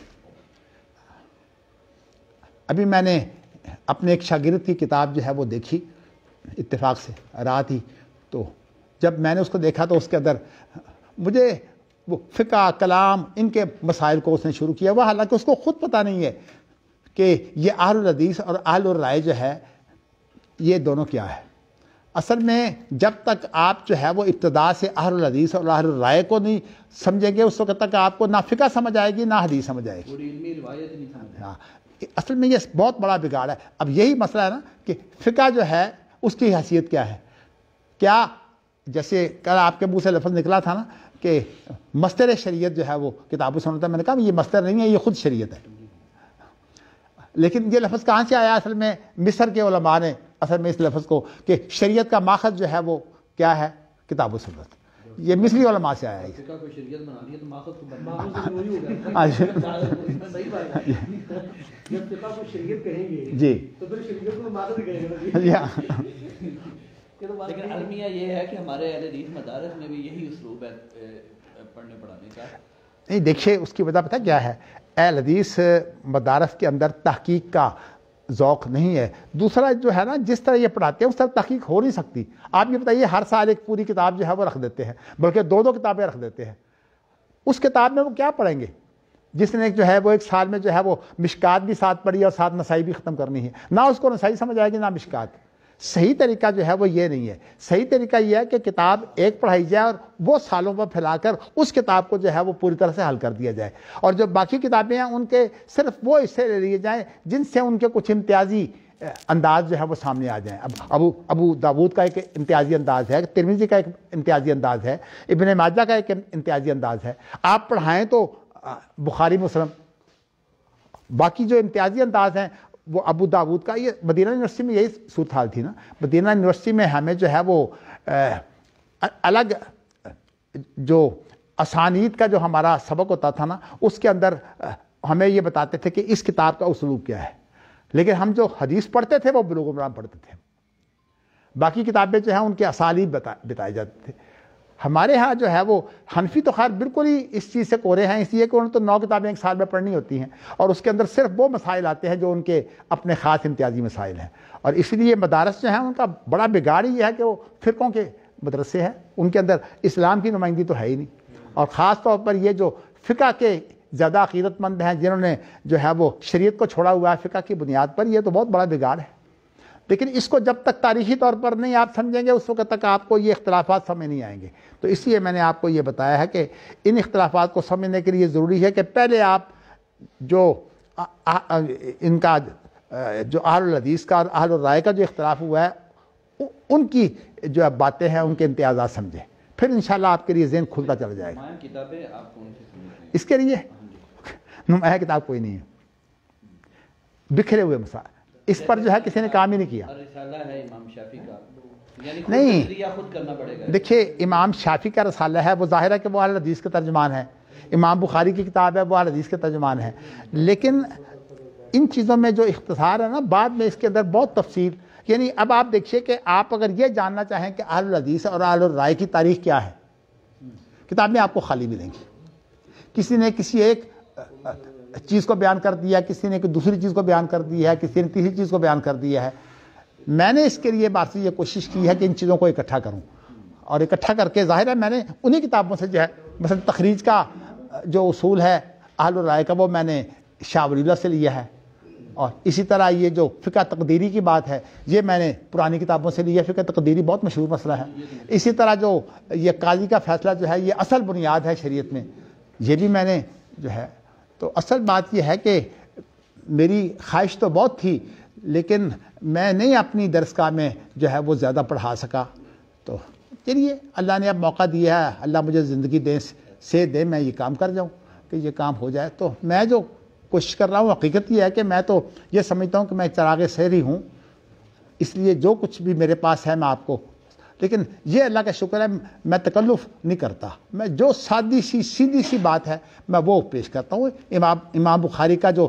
[SPEAKER 1] ابھی میں نے اپنے ایک شاگرد کی کتاب جو ہے وہ دیکھی اتفاق سے رات ہی، تو جب میں نے اس کو دیکھا تو اس کے اندر مجھے وہ فقہ کلام ان کے مسائل کو اس نے شروع کیا، وہ حالانکہ اس کو خود پتہ نہیں ہے کہ یہ اہل الحدیث اور اہل الرائے جو ہے یہ دونوں کیا ہے۔ اصل میں جب تک آپ جو ہے وہ ابتدا سے اہل الحدیث اور اہل الرائے کو نہیں سمجھیں گے اس وقت تک آپ کو نہ فقہ سمجھ آئے گی نہ حدیث سمجھ آئے گی۔
[SPEAKER 2] پوری علمی روایت نہیں سمجھ۔
[SPEAKER 1] ہاں، اصل میں یہ بہت بڑا بگاڑ ہے۔ اب یہی مسئلہ ہے نا کہ فقہ جو ہے اس کی حیثیت کیا ہے، کیا جیسے کل آپ کے منہ سے لفظ نکلا تھا نا کہ مصدر شریعت جو ہے وہ کتاب و سنت ہے، میں نے کہا یہ مصدر نہیں ہے، یہ خود شریعت ہے۔ لیکن یہ لفظ کہاں سے آیا؟ اصل میں مصر کے علماء نے اصل میں اس لفظ کو کہ شریعت کا ماخذ جو ہے وہ کیا ہے، کتاب و سنت، یہ مصری علماء سے آیا ہے۔
[SPEAKER 2] فقہ کو شریعت بنا دیا تو ماخذ کو
[SPEAKER 3] ماخذ تو وہی ہوگا۔ صحیح بات ہے، جب فقہ کو شریعت کہیں گے
[SPEAKER 1] جی
[SPEAKER 3] تو پھر شریعت کو ماخذ کہیں گے۔
[SPEAKER 2] لیکن المیہ یہ ہے کہ ہمارے اہل حدیث مدارس میں بھی یہی اسلوب ہے پڑھنے پڑھانے کا۔
[SPEAKER 1] نہیں دیکھیے اس کی وجہ پتہ کیا ہے، اہل حدیث مدارس کے اندر تحقیق کا ذوق نہیں ہے۔ دوسرا جو ہے نا جس طرح یہ پڑھاتے ہیں اس طرح تحقیق ہو نہیں سکتی۔ آپ یہ بتائیے ہر سال ایک پوری کتاب جو ہے وہ رکھ دیتے ہیں، بلکہ 2 کتابیں رکھ دیتے ہیں، اس کتاب میں وہ کیا پڑھیں گے؟ جس نے جو ہے وہ ایک سال میں جو ہے وہ مشکات بھی ساتھ پڑھی اور ساتھ نسائی بھی ختم کرنی ہے، نہ اس کو نسائی سمجھ آئے گی نہ مشکات۔ صحیح طریقہ جو ہے وہ یہ نہیں ہے۔ صحیح طریقہ یہ ہے کہ کتاب ایک پڑھائی جائے اور وہ سالوں پر پھیلا کر اس کتاب کو جو ہے وہ پوری طرح سے حل کر دیا جائے، اور جو باقی کتابیں ہیں ان کے صرف وہ حصے لے لیے جائیں جن سے ان کے کچھ امتیازی انداز جو ہے وہ سامنے آ جائیں۔ اب ابو داود کا ایک امتیازی انداز ہے، ترمذی کا ایک امتیازی انداز ہے، ابن ماجہ کا ایک امتیازی انداز ہے، آپ پڑھائیں تو بخاری مسلم، باقی جو امتیازی انداز ہیں وہ ابو داود کا، یہ مدینہ یونیورسٹی میں یہی صورتحال تھی نا. مدینہ یونیورسٹی میں ہمیں جو ہے وہ الگ جو اسانید کا جو ہمارا سبق ہوتا تھا نا، اس کے اندر ہمیں یہ بتاتے تھے کہ اس کتاب کا اسلوب کیا ہے، لیکن ہم جو حدیث پڑھتے تھے وہ بلوغ المرام پڑھتے تھے. باقی کتابیں جو ہیں ان کے اسالیب بتائے جاتے تھے. ہمارے ہاں جو ہے وہ حنفی تو خیر بالکل ہی اس چیز سے کورے ہیں، اس لیے کہ انہوں نے تو 9 کتابیں ایک سال میں پڑھنی ہوتی ہیں، اور اس کے اندر صرف وہ مسائل آتے ہیں جو ان کے اپنے خاص امتیازی مسائل ہیں. اور اس لیے مدارس جو ہیں ان کا بڑا بگاڑ یہ ہے کہ وہ فرقوں کے مدرسے ہیں، ان کے اندر اسلام کی نمائندگی تو ہے ہی نہیں. اور خاص طور پر یہ جو فقہ کے زیادہ عقیدت مند ہیں جنہوں نے جو ہے وہ شریعت کو چھوڑا ہوا ہے فقہ کی بنیاد پر، یہ تو بہت بڑا بگاڑ ہے. لیکن اس کو جب تک تاریخی طور پر نہیں آپ سمجھیں گے اس وقت تک آپ کو یہ اختلافات سمجھ نہیں آئیں گے. تو اس لیے میں نے آپ کو یہ بتایا ہے کہ ان اختلافات کو سمجھنے کے لیے ضروری ہے کہ پہلے آپ جو ان کا جو اہل الحدیث کا اور اہل الرائے کا جو اختلاف ہوا ہے ان کی جو باتیں ہیں ان کے امتیازات سمجھیں، پھر انشاءاللہ آپ کے لیے ذہن کھلتا چلا جائے گا.
[SPEAKER 2] نمایاں کتابیں آپ کون سی سمجھتے ہیں
[SPEAKER 1] اس کے لیے نمایاں کتاب کوئی نہیں ہے، بکھرے ہوئے مسائل، اس پر جو ہے کسی نے کام ہی نہیں کیا.
[SPEAKER 2] رسالہ ہے امام شافعی کا، یعنی
[SPEAKER 1] نہیں.
[SPEAKER 2] تجزیہ خود کرنا پڑے گا.
[SPEAKER 1] دیکھیے امام شافعی کا رسالہ ہے، وہ ظاہر ہے کہ وہ اہل حدیث کے ترجمان ہے. امام بخاری کی کتاب ہے، وہ اہل حدیث کے ترجمان ہے. لیکن ان چیزوں میں جو اختصار ہے نا، بعد میں اس کے اندر بہت تفصیل، یعنی اب آپ دیکھیے کہ آپ اگر یہ جاننا چاہیں کہ اہل الحدیث اور اہل الرائے کی تاریخ کیا ہے، کتاب میں آپ کو خالی ملیں گی. کسی نے کسی ایک چیز کو بیان کر دیا، کسی نے دوسری چیز کو بیان کر دیا ہے، کسی نے تیسری چیز کو بیان کر دیا ہے. میں نے اس کے لیے بات سے یہ کوشش کی ہے کہ ان چیزوں کو اکٹھا کروں، اور اکٹھا کر کے ظاہر ہے میں نے انہی کتابوں سے جو ہے مثلا تخریج کا جو اصول ہے اہل الرائے کا وہ میں نے شاہ ولی اللہ سے لیا ہے، اور اسی طرح یہ جو فقہ تقدیری کی بات ہے یہ میں نے پرانی کتابوں سے لیا. فقہ تقدیری بہت مشہور مسئلہ ہے. اسی طرح جو یہ قاضی کا فیصلہ جو ہے یہ اصل بنیاد ہے شریعت میں، یہ بھی میں نے جو ہے. تو اصل بات یہ ہے کہ میری خواہش تو بہت تھی لیکن میں نہیں اپنی درسگاہ میں جو ہے وہ زیادہ پڑھا سکا. تو چلیے اللہ نے اب موقع دیا ہے، اللہ مجھے زندگی دے میں یہ کام کر جاؤں کہ یہ کام ہو جائے. تو میں جو کوشش کر رہا ہوں حقیقت یہ ہے کہ میں تو یہ سمجھتا ہوں کہ میں چراغ سحری ہوں، اس لیے جو کچھ بھی میرے پاس ہے میں آپ کو، لیکن یہ اللہ کا شکر ہے میں تکلف نہیں کرتا. میں جو سیدھی سی بات ہے میں وہ پیش کرتا ہوں. امام بخاری کا جو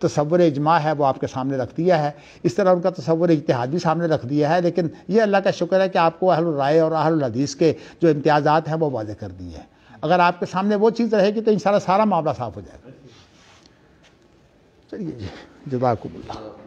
[SPEAKER 1] تصور اجماع ہے وہ آپ کے سامنے رکھ دیا ہے، اس طرح ان کا تصور اجتہاد بھی سامنے رکھ دیا ہے. لیکن یہ اللہ کا شکر ہے کہ آپ کو اہل الرائے اور اہل الحدیث کے جو امتیازات ہیں وہ واضح کر دیے ہیں. اگر آپ کے سامنے وہ چیز رہے گی تو انشاءاللہ سارا معاملہ صاف ہو جائے گا. چلیے جی، جزاکم اللہ.